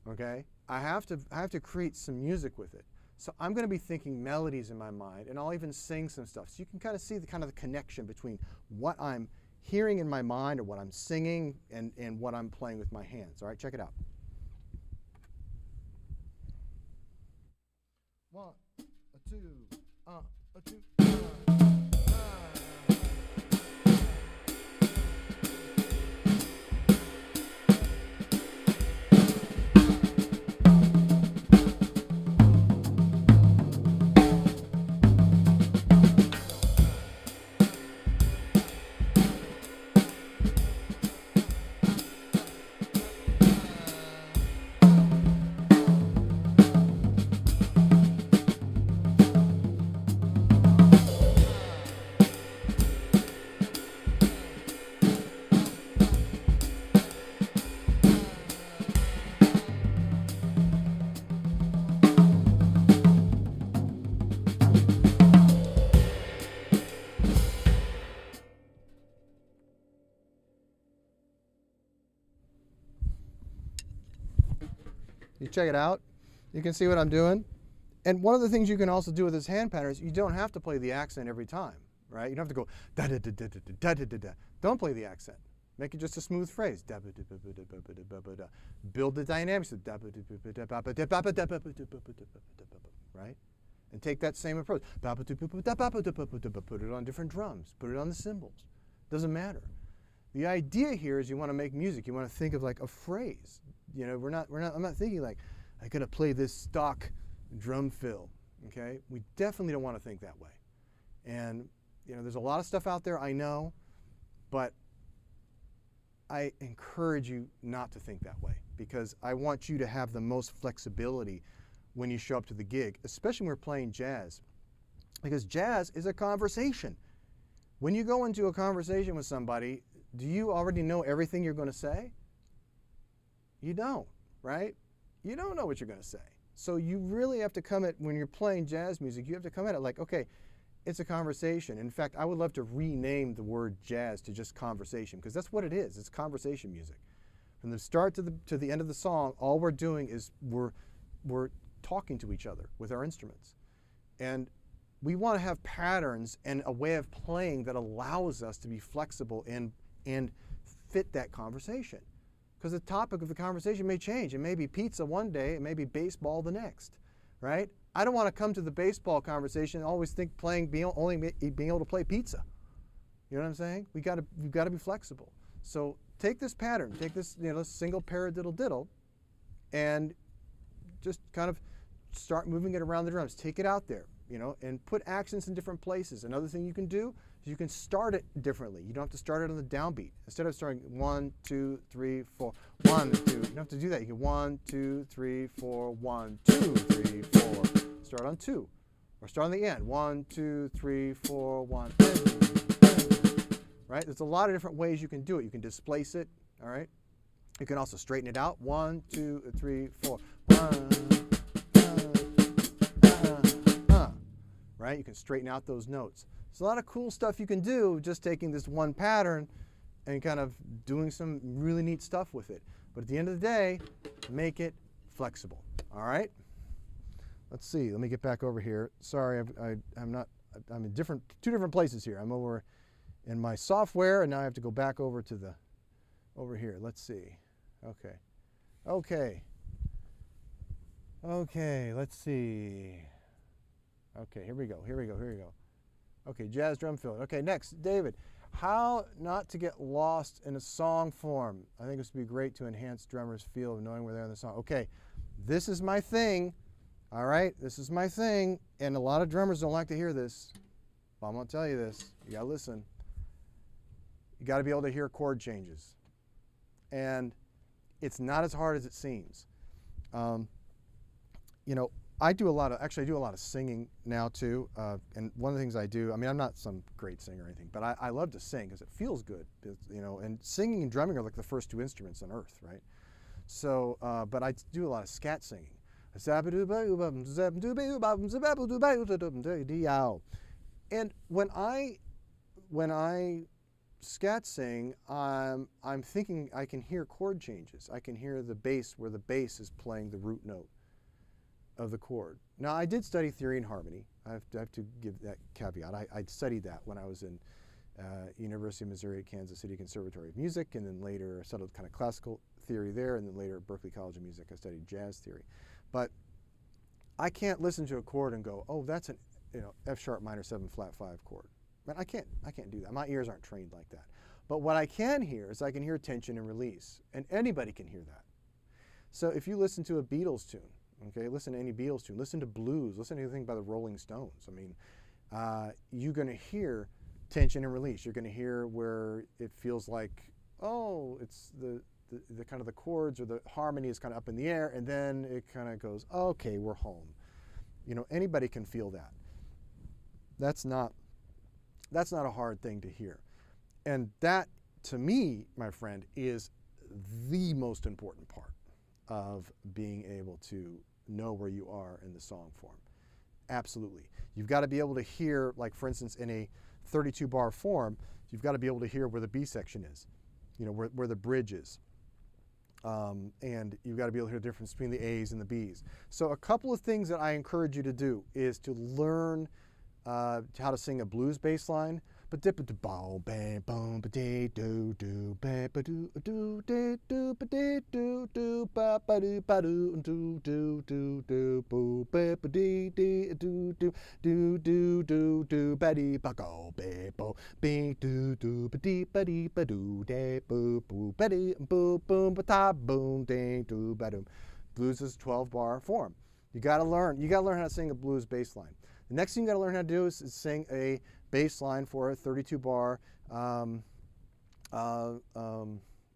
okay? I have to create some music with it. So I'm going to be thinking melodies in my mind, and I'll even sing some stuff. So you can kind of see the connection between what I'm hearing in my mind or what I'm singing and what I'm playing with my hands. All right, check it out. 1, 2, 2. You check it out. You can see what I'm doing. And one of the things you can also do with this hand pattern is you don't have to play the accent every time, right? You don't have to go da da da da da da da da da. Don't play the accent. Make it just a smooth phrase. Build the dynamics. Right? And take that same approach. Put it on different drums. Put it on the cymbals. Doesn't matter. The idea here is you want to make music. You want to think of like a phrase. You know, I'm not thinking like, I gotta play this stock drum fill. Okay? We definitely don't want to think that way. And you know, there's a lot of stuff out there, I know, but I encourage you not to think that way, because I want you to have the most flexibility when you show up to the gig, especially when we're playing jazz, because jazz is a conversation. When you go into a conversation with somebody, do you already know everything you're going to say? You don't, right? You don't know what you're going to say. So you really have to come at, when you're playing jazz music, you have to come at it like, okay, it's a conversation. In fact, I would love to rename the word jazz to just conversation, because that's what it is. It's conversation music. From the start to the end of the song, all we're doing is we're talking to each other with our instruments. And we want to have patterns and a way of playing that allows us to be flexible and fit that conversation. Because the topic of the conversation may change. It may be pizza one day, it may be baseball the next, right? I don't want to come to the baseball conversation and always think only being able to play pizza. You know what I'm saying? We've got to be flexible. So take this pattern, take this single paradiddle diddle, and just kind of start moving it around the drums. Take it out there, and put accents in different places. Another thing you can do is you can start it differently. You don't have to start it on the downbeat. Instead of starting 1, 2, 3, 4, 1, 2, you don't have to do that. You can 1, 2, 3, 4, 1, 2, 3, 4. Start on 2, or start on the end. 1, 2, 3, 4, 1. Right? There's a lot of different ways you can do it. You can displace it. All right. You can also straighten it out. 1, 2, 3, 4. 1. Right? You can straighten out those notes. There's a lot of cool stuff you can do just taking this one pattern and kind of doing some really neat stuff with it. But at the end of the day, make it flexible. All right? Let's see. Let me get back over here. Sorry, I'm in two different places here. I'm over in my software, and now I have to go back over to over here. Let's see. Okay. Let's see. Okay, here we go. Okay, jazz drum fill. Okay, next, David. How not to get lost in a song form. I think this would be great to enhance drummers' feel of knowing where they're in the song. Okay, this is my thing. All right, this is my thing. And a lot of drummers don't like to hear this. But I'm going to tell you this. You got to listen. You got to be able to hear chord changes. And it's not as hard as it seems. I do a lot of singing now too, and one of the things I do, I'm not some great singer or anything, but I love to sing because it feels good, and singing and drumming are like the first two instruments on earth, right? So, but I do a lot of scat singing. And when I scat sing, I'm thinking I can hear chord changes. I can hear the bass, where the bass is playing the root note of the chord. Now, I did study theory and harmony. I have to give that caveat. I studied that when I was in University of Missouri at Kansas City Conservatory of Music, and then later I studied kind of classical theory there, and then later at Berklee College of Music I studied jazz theory. But I can't listen to a chord and go, oh, that's an F sharp minor 7 flat 5 chord. Man, I can't do that. My ears aren't trained like that. But what I can hear is I can hear tension and release, and anybody can hear that. So if you listen to a Beatles tune, okay, listen to any Beatles tune, listen to blues, listen to anything by the Rolling Stones. You're going to hear tension and release. You're going to hear where it feels like, oh, it's the kind of the chords or the harmony is kind of up in the air, and then it kind of goes, okay, we're home. Anybody can feel that. That's not a hard thing to hear. And that, to me, my friend, is the most important part of being able to know where you are in the song form. Absolutely. You've got to be able to hear, like for instance, in a 32 bar form, you've got to be able to hear where the B section is, where the bridge is. And you've got to be able to hear the difference between the A's and the B's. So a couple of things that I encourage you to do is to learn how to sing a blues bass line. But dip it boom bam boom ba dee do do ba ba do do dee do ba dee do do ba ba do ba do do do do do boo ba ba dee dee do do do do do do ba dee ba go ba bo be do do ba dee ba do dee boo boo ba dee boo boom ba ta boom dee do ba doom. Blues is 12-bar form. You got to learn how to sing a blues bass line. The next thing you got to learn how to do is sing a bass line for 32-bar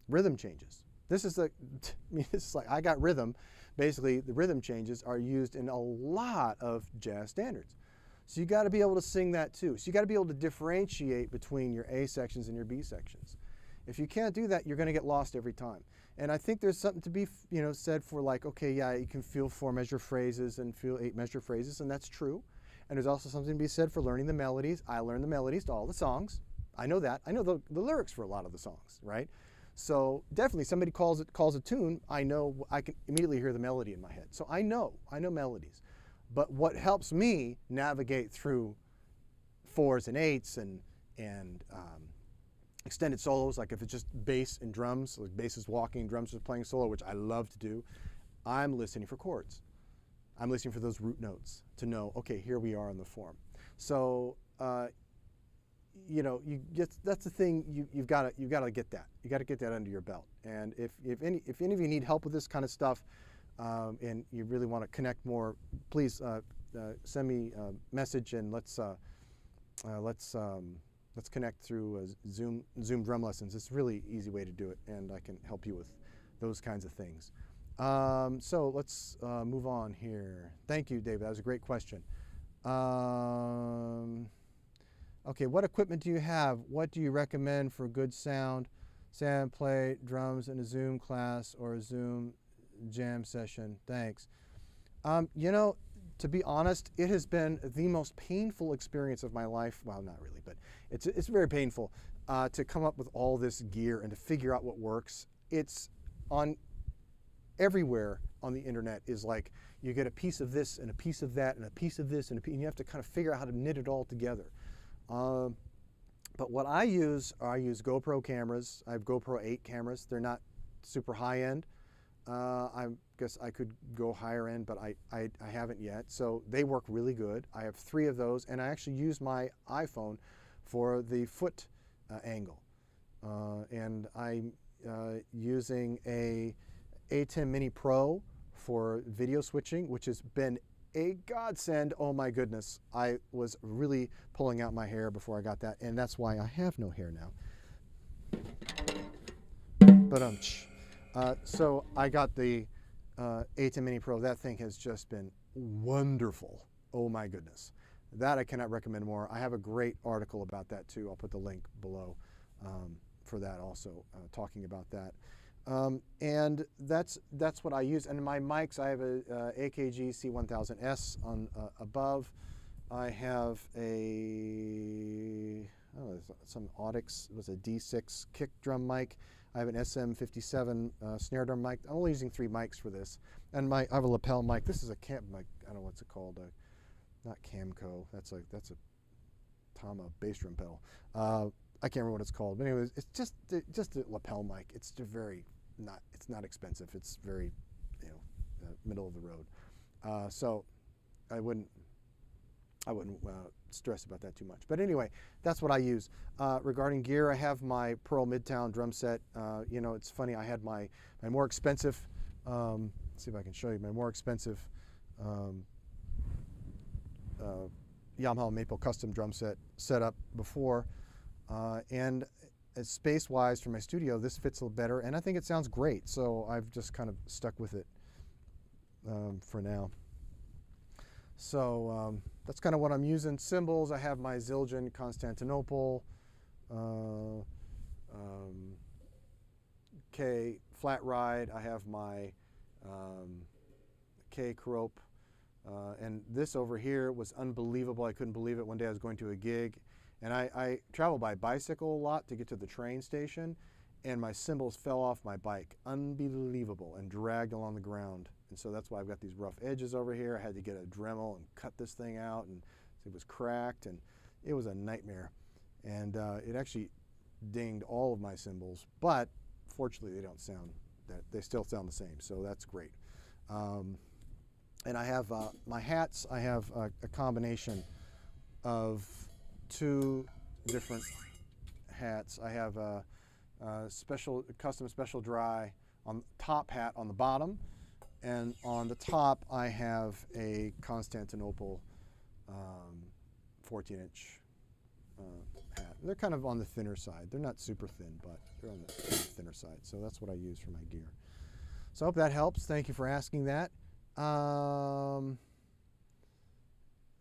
rhythm changes. This is like I got rhythm. Basically, the rhythm changes are used in a lot of jazz standards. So you got to be able to sing that too. So you got to be able to differentiate between your A sections and your B sections. If you can't do that, you're going to get lost every time. And I think there's something to be, said for like, okay, yeah, you can feel 4-measure phrases and feel 8-measure phrases, and that's true. And there's also something to be said for learning the melodies. I learned the melodies to all the songs. I know that. I know the lyrics for a lot of the songs, right? So definitely, somebody calls a tune, I know, I can immediately hear the melody in my head. So I know melodies. But what helps me navigate through 4s and 8s and extended solos, like if it's just bass and drums, like bass is walking, drums is playing solo, which I love to do, I'm listening for chords. I'm listening for those root notes to know, okay, here we are in the form. So, that's the thing. You've got to get that. You got to get that under your belt. And if any of you need help with this kind of stuff, and you really want to connect more, please send me a message and let's connect through Zoom drum lessons. It's a really easy way to do it, and I can help you with those kinds of things. So let's move on here. Thank you, David. That was a great question. Okay, what equipment do you have? What do you recommend for good sound? Say I play drums in a Zoom class or a Zoom jam session. Thanks. To be honest, it has been the most painful experience of my life. Well, not really, but it's very painful to come up with all this gear and to figure out what works. It's on everywhere on the internet is like you get a piece of this and a piece of that and a piece of this and you have to kind of figure out how to knit it all together. But what I use GoPro cameras. I have GoPro 8 cameras. They're not super high end. I guess I could go higher end, but I haven't yet. So they work really good. I have 3 of those, and I actually use my iPhone for the foot angle. And I'm using a A10 Mini Pro for video switching, which has been a godsend. Oh my goodness. I was really pulling out my hair before I got that, and that's why I have no hair now. But so I got the A10 Mini Pro. That thing has just been wonderful. Oh my goodness. That I cannot recommend more. I have a great article about that too. I'll put the link below for that also, talking about that. And that's what I use. And my mics, I have a AKG C1000S on above. I have some Audix, it was a D6 kick drum mic. I have an SM57 snare drum mic. I'm only using 3 mics for this. And I have a lapel mic. This is a cam mic. I don't know what's it called. Not Camco. That's a Tama bass drum pedal. I can't remember what it's called. But anyways, it's just a lapel mic. It's it's not expensive. It's very, middle of the road. So I wouldn't stress about that too much. But anyway, that's what I use. Regarding gear, I have my Pearl Midtown drum set. It's funny, I had my more expensive, let's see if I can show you, my more expensive Yamaha Maple Custom drum set up before. And as space-wise for my studio, this fits a little better, and I think it sounds great. So I've just kind of stuck with it for now. So that's kind of what I'm using. Cymbals, I have my Zildjian Constantinople, K Flat Ride, I have my K Krope, and this over here was unbelievable. I couldn't believe it. One day I was going to a gig, and I travel by bicycle a lot to get to the train station, and my cymbals fell off my bike. Unbelievable, and dragged along the ground. And so that's why I've got these rough edges over here. I had to get a Dremel and cut this thing out, and it was cracked, and it was a nightmare. And it actually dinged all of my cymbals, but fortunately they don't sound that, they still sound the same, so that's great. And I have my hats, I have a combination of 2 different hats. I have a custom special dry on top hat on the bottom, and on the top I have a Constantinople 14-inch hat. They're kind of on the thinner side. They're not super thin, but they're on the thinner side. So that's what I use for my gear. So I hope that helps. Thank you for asking that.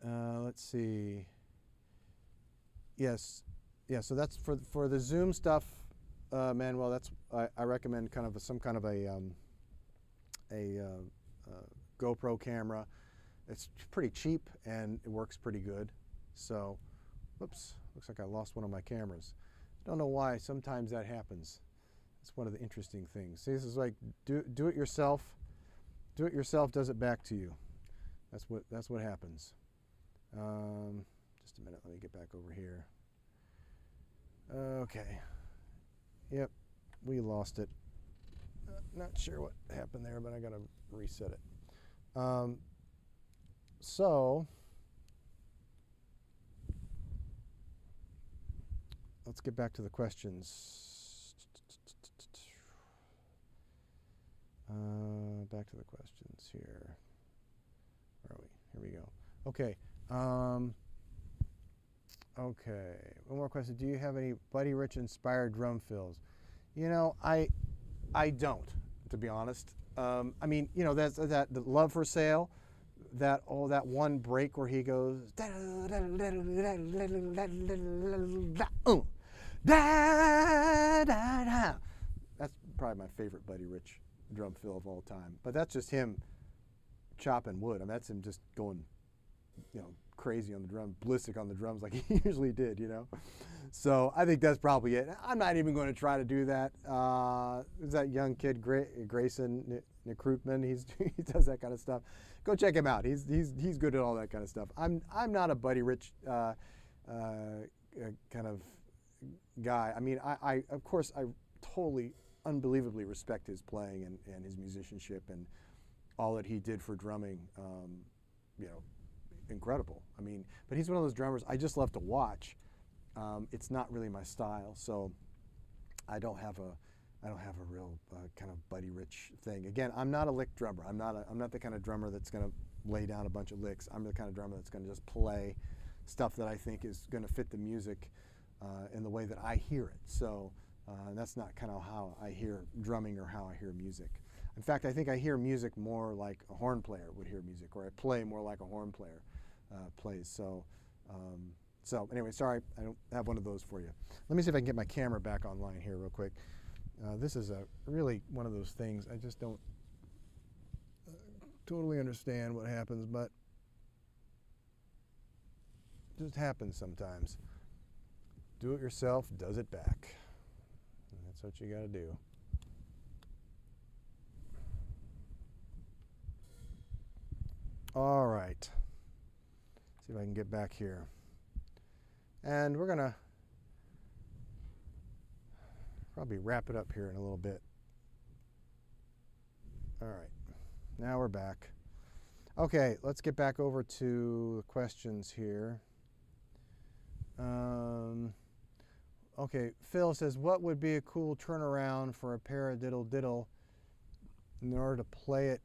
Let's see. Yes. Yeah, so that's for the Zoom stuff, Manuel. That's I recommend kind of some kind of a GoPro camera. It's pretty cheap and it works pretty good. So, whoops, looks like I lost one of my cameras. Don't know why. Sometimes that happens. It's one of the interesting things. See, this is like do it yourself. Do it yourself does it back to you. That's what happens. Just a minute. Let me get back over here. Okay. Yep, we lost it. Not sure what happened there, but I gotta reset it. So let's get back to the questions. Back to the questions here. Where are we? Here we go. Okay. Okay. One more question. Do you have any Buddy Rich inspired drum fills? You know, I don't, to be honest. I mean, you know, that's that the Love for Sale, that one break where he goes that's probably my favorite Buddy Rich drum fill of all time. But that's just him chopping wood. I mean, that's him just going, you know, crazy on the drum, ballistic on the drums like he usually did, you know. So I think that's probably it. I'm not even going to try to do that. There's that young kid, Grayson Nekrutman. He does that kind of stuff. Go check him out. He's good at all that kind of stuff. I'm not a Buddy Rich kind of guy. I mean, I of course I totally unbelievably respect his playing and his musicianship and all that he did for drumming. You know, incredible. I mean, but he's one of those drummers I just love to watch. It's not really my style, so I don't have a real kind of Buddy Rich thing. Again, I'm not a lick drummer. I'm not the kind of drummer that's going to lay down a bunch of licks. I'm the kind of drummer that's going to just play stuff that I think is going to fit the music in the way that I hear it. So that's not kind of how I hear drumming or how I hear music. In fact, I think I hear music more like a horn player would hear music, or I play more like a horn player plays. So anyway, sorry, I don't have one of those for you. Let me see if I can get my camera back online here real quick. This is really one of those things I just don't totally understand what happens, but it just happens sometimes. Do it yourself does it back. And that's what you got to do. All right. See if I can get back here. And we're going to probably wrap it up here in a little bit. All right. Now we're back. Okay, let's get back over to the questions here. Okay, Phil says, what would be a cool turnaround for a Paradiddle Diddle in order to play it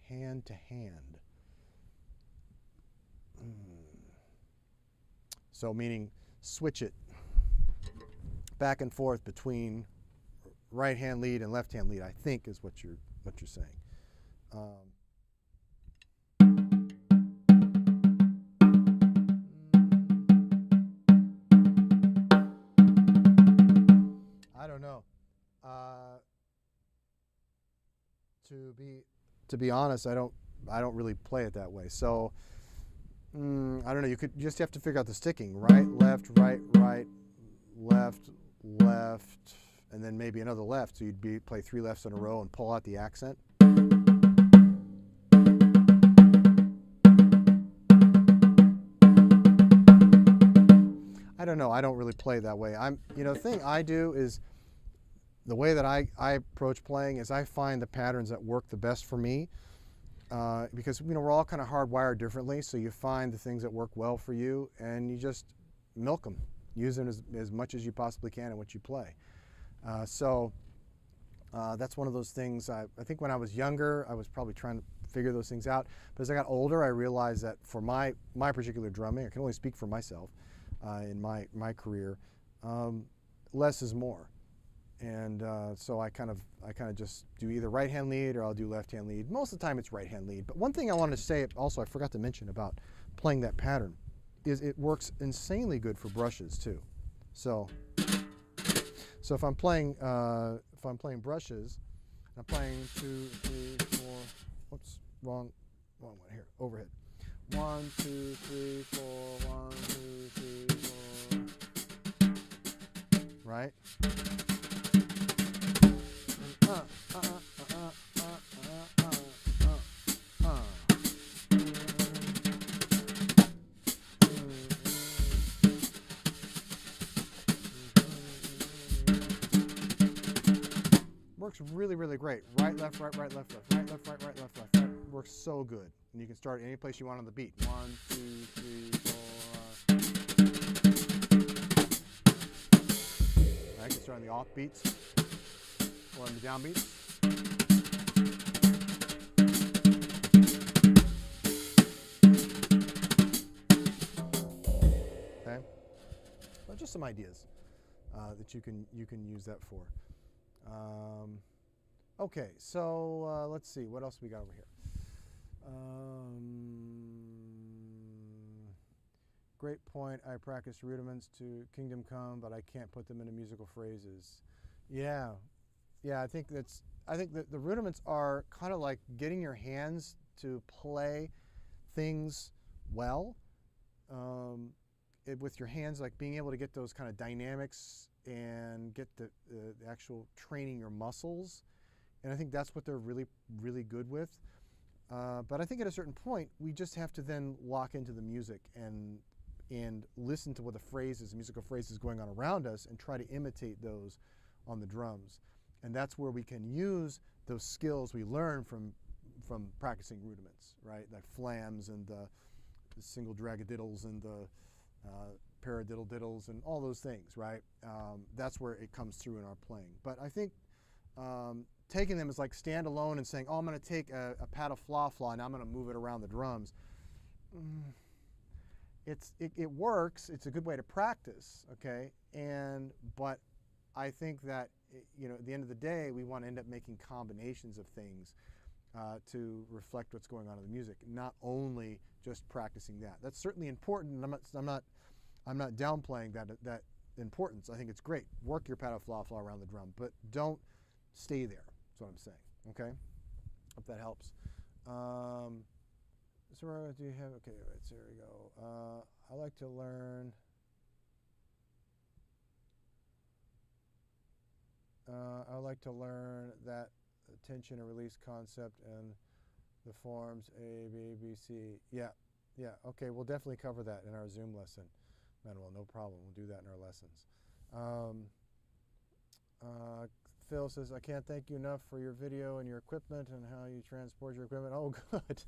hand to hand? So meaning switch it back and forth between right hand lead and left hand lead, I think is what you're saying. I don't know. To be honest, I don't really play it that way. So I don't know. You just have to figure out the sticking. Right, left, right, left, left, and then maybe another left. So you'd play 3 lefts in a row and pull out the accent. I don't know. I don't really play that way. The thing I do is, the way that I approach playing is I find the patterns that work the best for me, because we're all kind of hardwired differently. So you find the things that work well for you, and you just milk them, use them as much as you possibly can in what you play. So that's one of those things. I think when I was younger, I was probably trying to figure those things out. But as I got older, I realized that for my particular drumming, I can only speak for myself in my career, less is more. And so I kind of just do either right-hand lead or I'll do left-hand lead. Most of the time it's right-hand lead. But one thing I wanted to say also, I forgot to mention about playing that pattern, is it works insanely good for brushes too. So if I'm playing brushes, I'm playing 2, 3, 4. Whoops, wrong one here. Overhead. 1, 2, 3, 4. 1, 2, 3, 4. Right. Works really, really great. Right, left, right, right, left, left, right, left, right, right, left, left, right. Works so good. And you can start any place you want on the beat. 1, 2, 3, 4. I can start on the off beats or on the down beats. Okay, well, just some ideas that you can use that for. Okay, so let's see, what else we got over here? Great point. I practice rudiments to Kingdom Come, but I can't put them into musical phrases. Yeah, I think that the rudiments are kind of like getting your hands to play things well. With your hands, like being able to get those kind of dynamics and get the actual training your muscles. And I think that's what they're really, really good with. But I think at a certain point, we just have to then lock into the music and listen to what the phrases, musical phrases going on around us, and try to imitate those on the drums. And that's where we can use those skills we learn from practicing rudiments, right? Like flams and the single dragadiddles and the paradiddle diddles and all those things, right? That's where it comes through in our playing. But I think taking them as like standalone and saying, oh, I'm going to take a pad of fla-fla and I'm going to move it around the drums. It works. It's a good way to practice, okay? But I think that at the end of the day, we want to end up making combinations of things to reflect what's going on in the music, not only just practicing that. That's certainly important, and I'm not downplaying that importance. I think it's great. Work your pad of fla-fla around the drum, but don't stay there. That's what I'm saying. Okay, hope that helps. So do you have? Okay, right. So here we go. I like to learn. I like to learn that tension and release concept and the forms A, B, B, C. Yeah. Okay, we'll definitely cover that in our Zoom lesson, Manuel. No problem. We'll do that in our lessons. Phil says, I can't thank you enough for your video and your equipment and how you transport your equipment. Oh, good.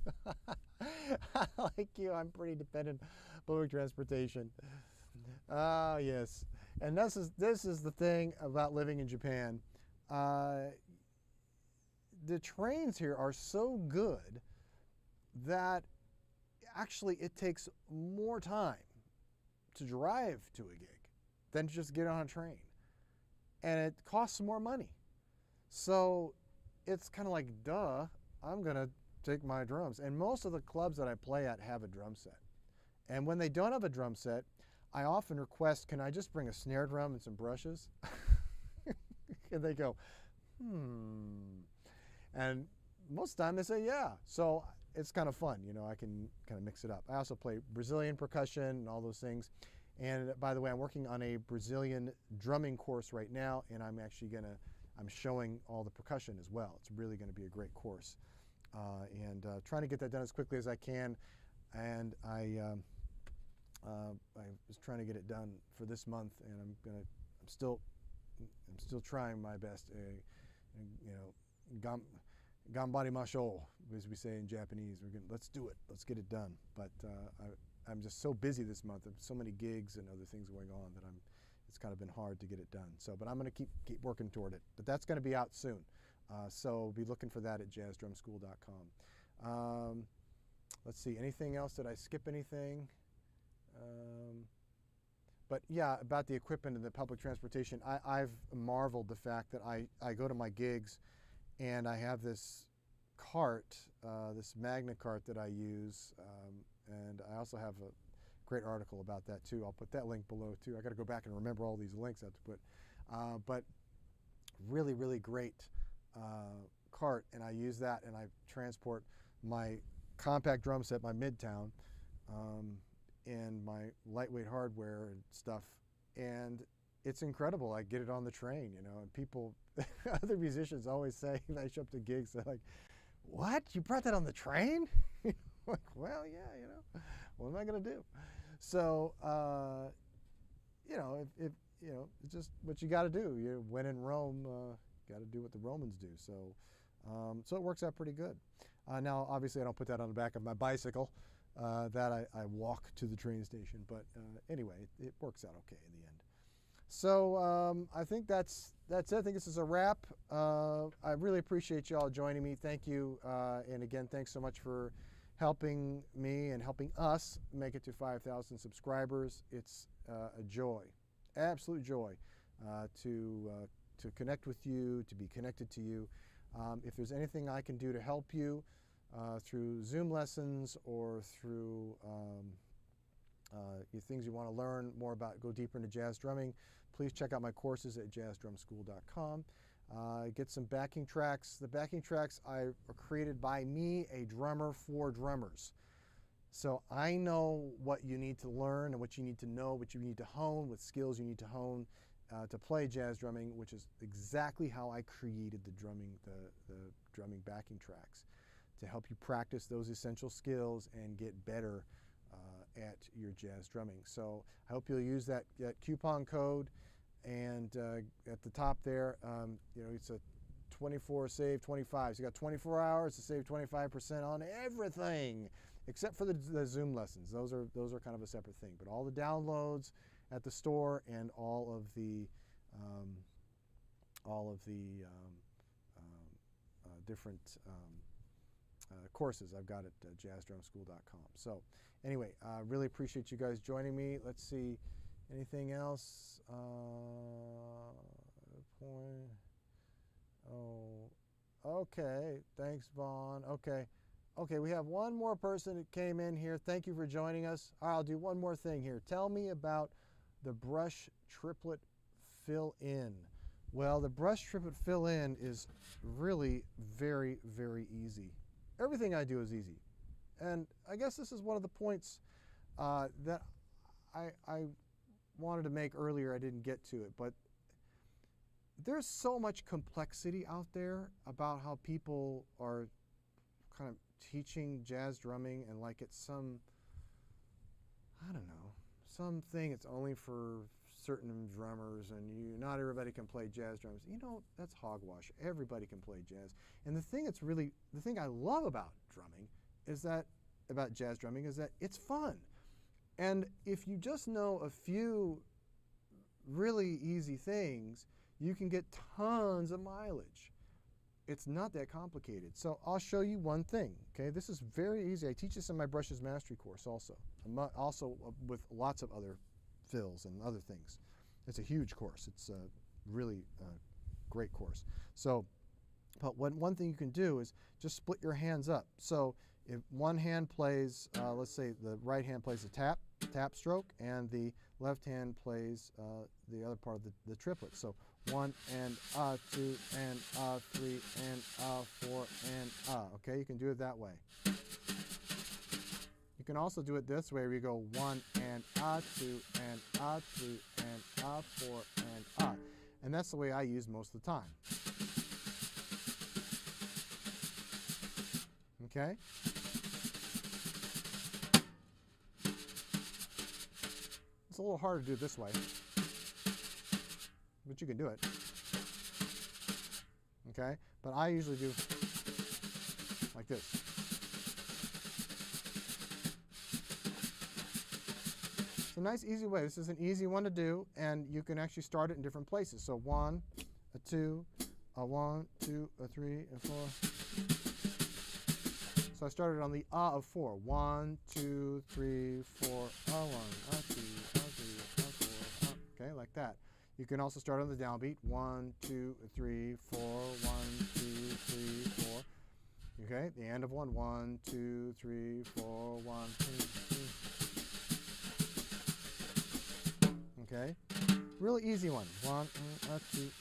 Like you, I'm pretty dependent on public transportation. Yes. And this is the thing about living in Japan. The trains here are so good that actually it takes more time to drive to a gig than to just get on a train. And it costs more money. So it's kind of like, duh, I'm going to take my drums. And most of the clubs that I play at have a drum set. And when they don't have a drum set, I often request, can I just bring a snare drum and some brushes? And they go, And most of the time they say, yeah. So it's kind of fun, I can kind of mix it up. I also play Brazilian percussion and all those things. And by the way, I'm working on a Brazilian drumming course right now, and I'm actually I'm showing all the percussion as well. It's really going to be a great course. And trying to get that done as quickly as I can. And I was trying to get it done for this month, and I'm still trying my best. Gambari masho, as we say in Japanese. Let's do it. Let's get it done. But I'm just so busy this month. There's so many gigs and other things going on that it's kind of been hard to get it done. So, but I'm going to keep working toward it. But that's going to be out soon. So be looking for that at jazzdrumschool.com. Let's see. Anything else? Did I skip anything? But yeah, about the equipment and the public transportation, I've marveled the fact that I go to my gigs and I have this cart, this Magna cart that I use, and I also have a great article about that too. I'll put that link below too. I got to go back and remember all these links I have to put. But really, really great cart, and I use that and I transport my compact drum set, my Midtown, and my lightweight hardware and stuff, and it's incredible. I get it on the train, and people, other musicians always say, when I show up to gigs, they're like, "What? You brought that on the train?" Like, well, yeah, what am I gonna do? So, if it's just what you got to do. When in Rome, got to do what the Romans do. So, so it works out pretty good. Now, obviously, I don't put that on the back of my bicycle. That I walk to the train station. But anyway, it works out okay in the end. So I think that's it. I think this is a wrap. I really appreciate you all joining me. Thank you. And again, thanks so much for helping me and helping us make it to 5,000 subscribers. It's a joy, absolute joy, to connect with you, to be connected to you. If there's anything I can do to help you through Zoom lessons or through things you want to learn more about, go deeper into jazz drumming, please check out my courses at jazzdrumschool.com. Get some backing tracks. The backing tracks are created by me, a drummer for drummers. So I know what you need to learn and what you need to know, what you need to hone, what skills you need to hone to play jazz drumming, which is exactly how I created the drumming backing tracks, to help you practice those essential skills and get better at your jazz drumming. So I hope you'll use that coupon code, and at the top there, it's a 24 save 25. So you got 24 hours to save 25% on everything, except for the Zoom lessons. Those are kind of a separate thing. But all the downloads at the store and all of the different courses I've got at jazzdrumschool.com. So anyway, really appreciate you guys joining me. Let's see, anything else? Okay, thanks, Vaughn. Okay, we have one more person that came in here. Thank you for joining us. I'll do one more thing here. Tell me about the brush triplet fill-in. Well, the brush triplet fill-in is really very, very easy. Everything I do is easy. And I guess this is one of the points that I wanted to make earlier. I didn't get to it, but there's so much complexity out there about how people are kind of teaching jazz drumming, and like it's some, I don't know, something it's only for certain drummers, and not everybody can play jazz drums. That's hogwash. Everybody can play jazz. And the thing I love about jazz drumming is that it's fun. And if you just know a few really easy things, you can get tons of mileage. It's not that complicated. So I'll show you one thing, okay? This is very easy. I teach this in my Brushes Mastery course also. Also with lots of other fills and other things. It's a huge course. It's a really great course. So, but one thing you can do is just split your hands up. So if one hand plays, let's say the right hand plays a tap stroke, and the left hand plays the other part of the triplet. So 1 and 2 and 3 and 4 and okay, you can do it that way. You can also do it this way where you go 1 and 2 and 3 and 4 and . And that's the way I use most of the time. Okay? It's a little harder to do it this way, but you can do it. Okay? But I usually do like this. It's a nice, easy way. This is an easy one to do, and you can actually start it in different places. So 1, 2, 1, 2, 3, and 4. So I started on the of 4. 1, 2, 3, 4, 1, 2, 3, 4. Okay, like that. You can also start on the downbeat. 1, 2, 3, 4. 1, 2, 3, 4. Okay, the end of 1. 1, 2, 3, 4. 1, 2, 3. Okay, really easy one. 1, 2,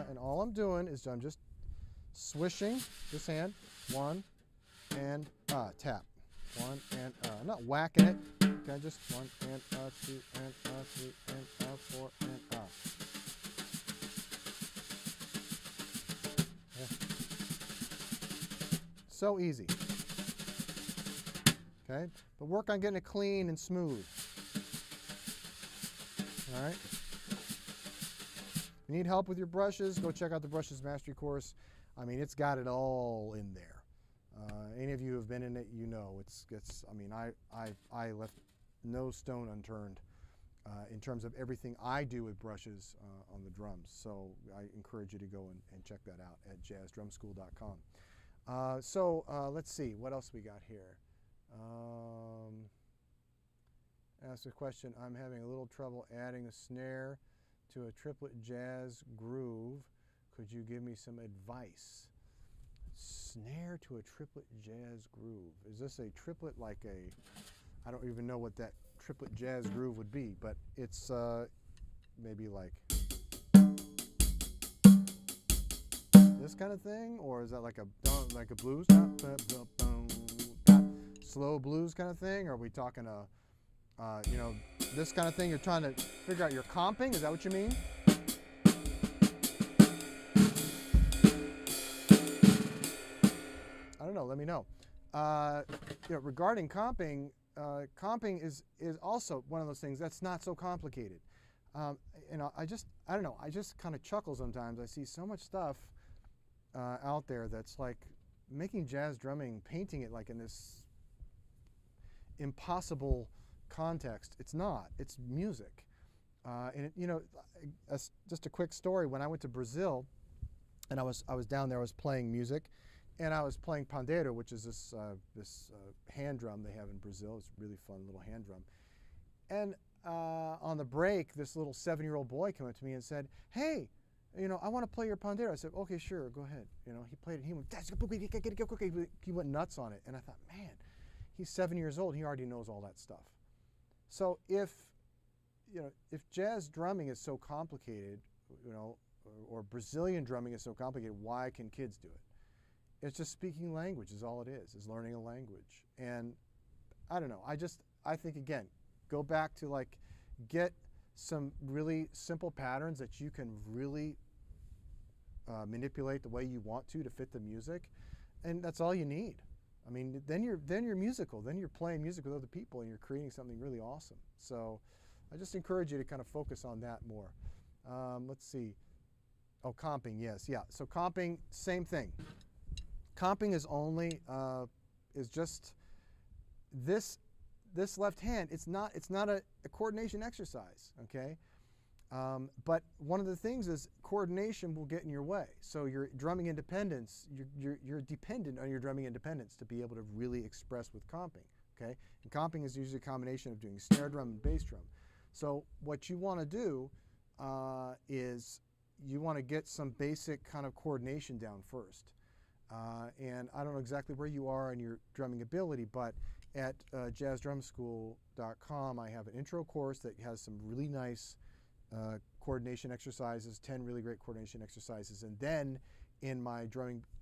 and all I'm doing is I'm just swishing this hand. 1 and tap. 1 and I'm not whacking it. Okay, just 1 and 2 and 3 and 4 and . Yeah. So easy. Okay, but work on getting it clean and smooth. All right. If you need help with your brushes, go check out the Brushes Mastery course. I mean, it's got it all in there. Any of you who have been in it, you know it's. I mean, I left no stone unturned in terms of everything I do with brushes on the drums. So I encourage you to go and check that out at jazzdrumschool.com. Let's see what else we got here. Ask a question. I'm having a little trouble adding a snare to a triplet jazz groove. Could you give me some advice? Snare to a triplet jazz groove. Is this a triplet like a, I don't even know what that triplet jazz groove would be, but it's maybe like this kind of thing, or is that like a blues, slow blues kind of thing? Or are we talking you know, this kind of thing? You're trying to figure out your comping? Is that what you mean? I don't know. Let me know. You know, regarding comping, comping is also one of those things that's not so complicated. You know, I don't know. I just kind of chuckle sometimes. I see so much stuff out there that's like making jazz drumming, painting it like in this impossible context. It's not. It's music. And it, you know, just a quick story. When I went to Brazil, and I was down there, I was playing music. And I was playing pandeiro, which is this hand drum they have in Brazil. It's a really fun little hand drum. And on the break, this little 7-year-old boy came up to me and said, "Hey, you know, I want to play your pandeiro." I said, "Okay, sure, go ahead." You know, he played it. He went nuts on it. And I thought, man, he's 7 years old. He already knows all that stuff. So if jazz drumming is so complicated, you know, or Brazilian drumming is so complicated, why can kids do it? It's just speaking language is all it is learning a language. And I don't know, I think, again, go back to like, get some really simple patterns that you can really manipulate the way you want to fit the music, and that's all you need. I mean, then you're musical, then you're playing music with other people and you're creating something really awesome. So I just encourage you to kind of focus on that more. Let's see. Oh, comping, yes, yeah. So comping, same thing. Comping is only is just this left hand. It's not a coordination exercise, okay? But one of the things is coordination will get in your way. So your drumming independence, you're dependent on your drumming independence to be able to really express with comping, okay? And comping is usually a combination of doing snare drum and bass drum. So what you want to do is you want to get some basic kind of coordination down first. And I don't know exactly where you are in your drumming ability, but at jazzdrumschool.com I have an intro course that has some really nice coordination exercises, 10 really great coordination exercises. And then in my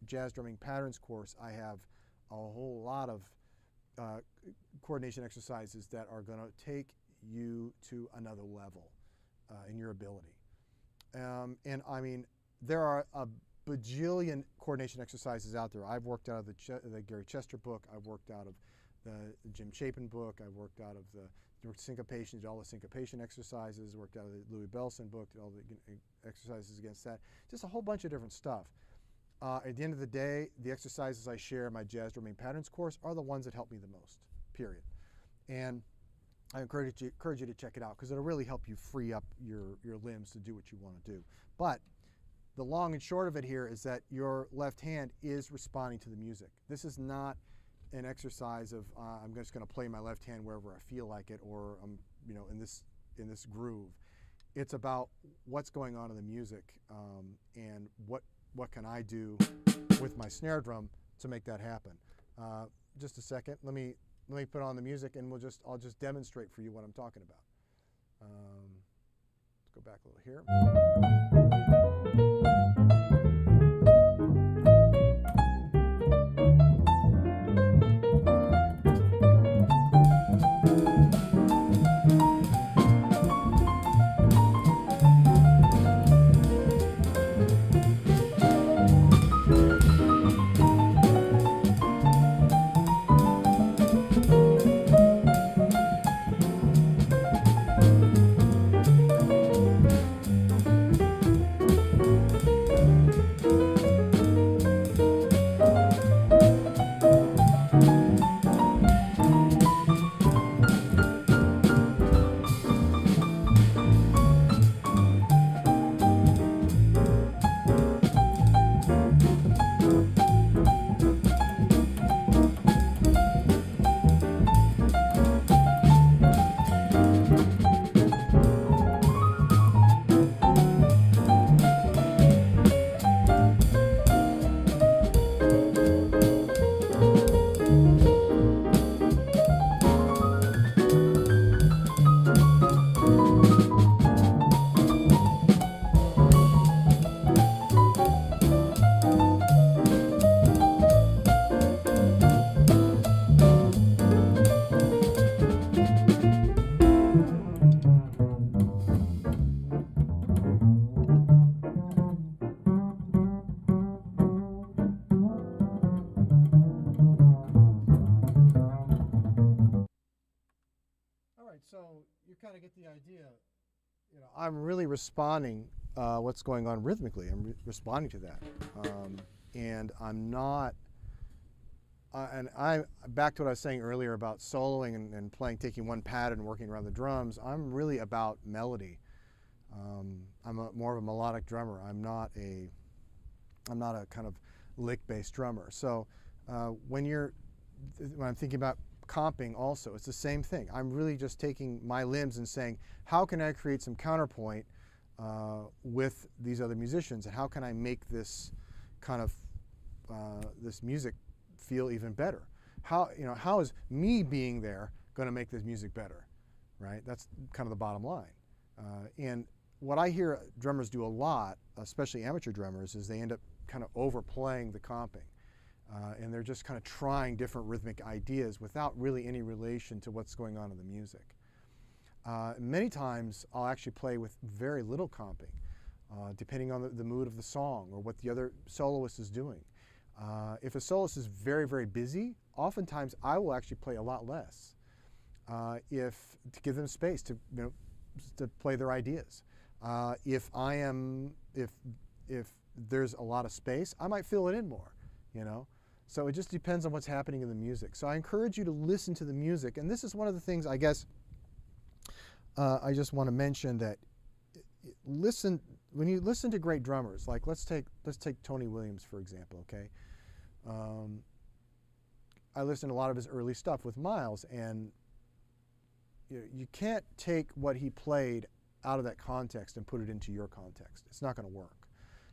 jazz drumming patterns course, I have a whole lot of coordination exercises that are going to take you to another level in your ability. And I mean, there are a bajillion coordination exercises out there. I've worked out of the Gary Chester book. I've worked out of the Jim Chapin book. I've worked out of the syncopation, did all the syncopation exercises, worked out of the Louis Bellson book, did all the exercises against that. Just a whole bunch of different stuff. At the end of the day, the exercises I share in my jazz drumming patterns course are the ones that help me the most, period. And I encourage you to check it out because it'll really help you free up your limbs to do what you want to do. But the long and short of it here is that your left hand is responding to the music. This is not an exercise of I'm just going to play my left hand wherever I feel like it, or I'm in this groove. It's about what's going on in the music and what can I do with my snare drum to make that happen. Just a second. Let me put on the music and I'll just demonstrate for you what I'm talking about. Let's go back a little here. So you kind of get the idea. I'm really responding what's going on rhythmically. I'm responding to that, and I'm not. And I back to what I was saying earlier about soloing and playing, taking one pattern and working around the drums. I'm really about melody. I'm more of a melodic drummer. I'm not a kind of lick-based drummer. So when I'm thinking about comping also, it's the same thing. I'm really just taking my limbs and saying, how can I create some counterpoint with these other musicians, and how can I make this kind of this music feel even better? How is me being there going to make this music better, right? That's kind of the bottom line. And what I hear drummers do a lot, especially amateur drummers, is they end up kind of overplaying the comping. And they're just kind of trying different rhythmic ideas without really any relation to what's going on in the music. Many times I'll actually play with very little comping, depending on the mood of the song or what the other soloist is doing. If a soloist is very, very busy, oftentimes I will actually play a lot less to give them space to play their ideas. If there's a lot of space, I might fill it in more, So it just depends on what's happening in the music. So I encourage you to listen to the music, and this is one of the things I guess I just want to mention, that when you listen to great drummers, like let's take Tony Williams for example, okay? I listened to a lot of his early stuff with Miles, and you can't take what he played out of that context and put it into your context. It's not going to work.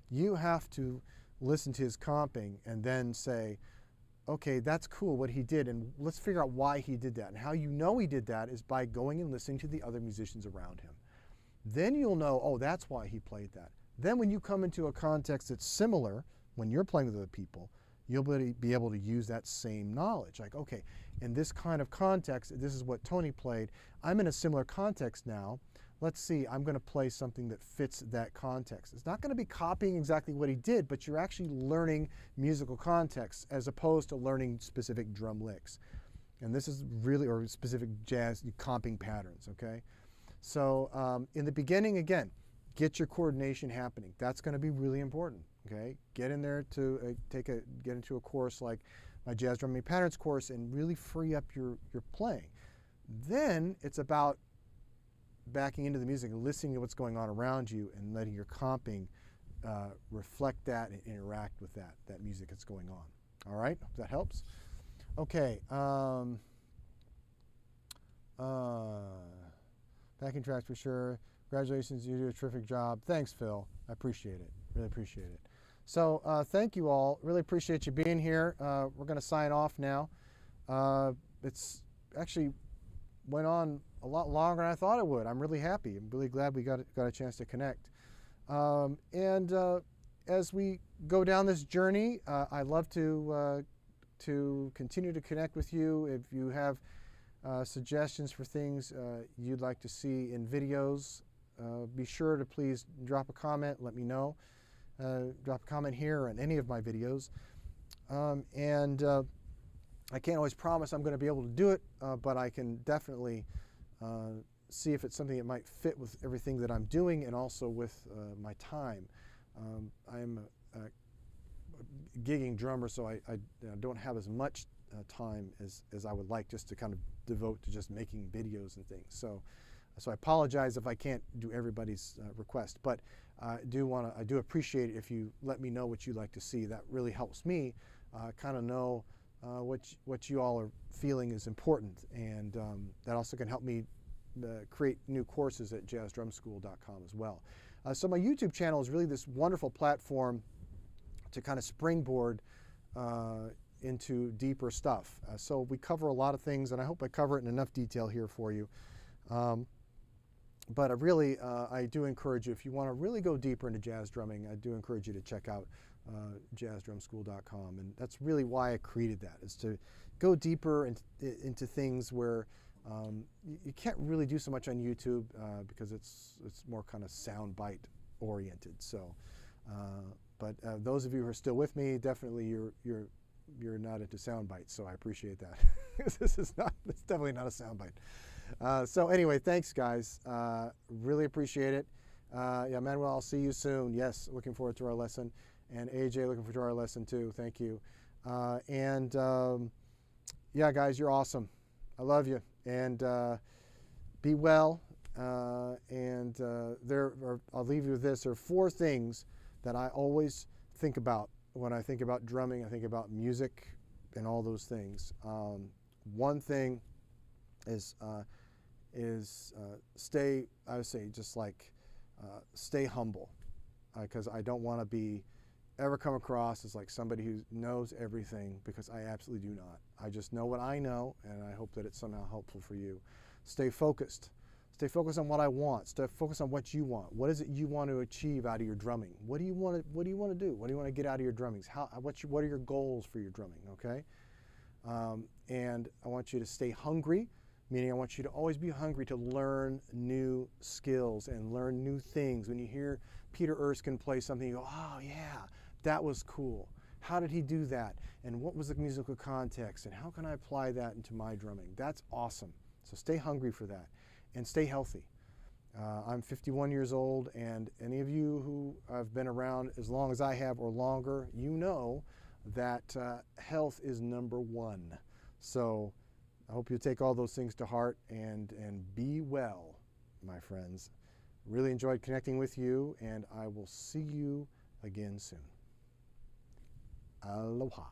You have to listen to his comping and then say, okay, that's cool what he did, and let's figure out why he did that. And how you know he did that is by going and listening to the other musicians around him. Then you'll know, oh, that's why he played that. Then when you come into a context that's similar, when you're playing with other people, you'll be able to use that same knowledge. Like, okay, in this kind of context, this is what Tony played. I'm in a similar context now. Let's see, I'm going to play something that fits that context. It's not going to be copying exactly what he did, but you're actually learning musical context as opposed to learning specific drum licks. And this is really, or specific jazz comping patterns, okay? So in the beginning, again, get your coordination happening. That's going to be really important, okay? Get in there to get into a course like my Jazz Drumming Patterns course and really free up your playing. Then it's about backing into the music and listening to what's going on around you and letting your comping reflect that and interact with that music that's going on. All right, that helps? Okay. Backing tracks for sure. Congratulations, you do a terrific job. Thanks, Phil. I appreciate it. Really appreciate it. So thank you all. Really appreciate you being here. We're going to sign off now. It's actually went on a lot longer than I thought it would. I'm really happy. I'm really glad we got a chance to connect. As we go down this journey, I'd love to continue to connect with you. If you have suggestions for things you'd like to see in videos, be sure to please drop a comment, let me know. Drop a comment here on any of my videos. I can't always promise I'm going to be able to do it, but I can definitely see if it's something that might fit with everything that I'm doing and also with my time. I'm a gigging drummer, so I don't have as much time as I would like just to kind of devote to just making videos and things. So I apologize if I can't do everybody's request, but I do appreciate it if you let me know what you'd like to see. That really helps me kind of know what you all are feeling is important, and that also can help me create new courses at jazzdrumschool.com as well. So my YouTube channel is really this wonderful platform to kind of springboard into deeper stuff. So we cover a lot of things, and I hope I cover it in enough detail here for you. But I do encourage you, if you want to really go deeper into jazz drumming, I do encourage you to check out jazzdrumschool.com. And that's really why I created that, is to go deeper into things where you can't really do so much on YouTube because it's more kind of soundbite oriented. So, but those of you who are still with me, definitely you're not into sound bites, so I appreciate that. It's definitely not a sound bite. So anyway, thanks guys. Really appreciate it. Yeah, Manuel, I'll see you soon. Yes, looking forward to our lesson. And AJ, looking forward to our lesson too. Thank you. Yeah, guys, you're awesome. I love you. And be well. I'll leave you with this. There are 4 things that I always think about when I think about drumming. I think about music and all those things. One thing is stay, I would say, just like stay humble, because I don't want to ever come across as like somebody who knows everything, because I absolutely do not. I just know what I know, and I hope that it's somehow helpful for you. Stay focused. Stay focused on what I want. Stay focused on what you want. What is it you want to achieve out of your drumming? What do you want to do? What do you want to get out of your drummings? What are your goals for your drumming? Okay. And I want you to stay hungry, meaning I want you to always be hungry to learn new skills and learn new things. When you hear Peter Erskine play something, you go, oh yeah, that was cool. How did he do that? And what was the musical context? And how can I apply that into my drumming? That's awesome. So stay hungry for that. And stay healthy. I'm 51 years old, and any of you who have been around as long as I have or longer, you know that health is #1. So I hope you take all those things to heart and be well, my friends. Really enjoyed connecting with you, and I will see you again soon. Aloha.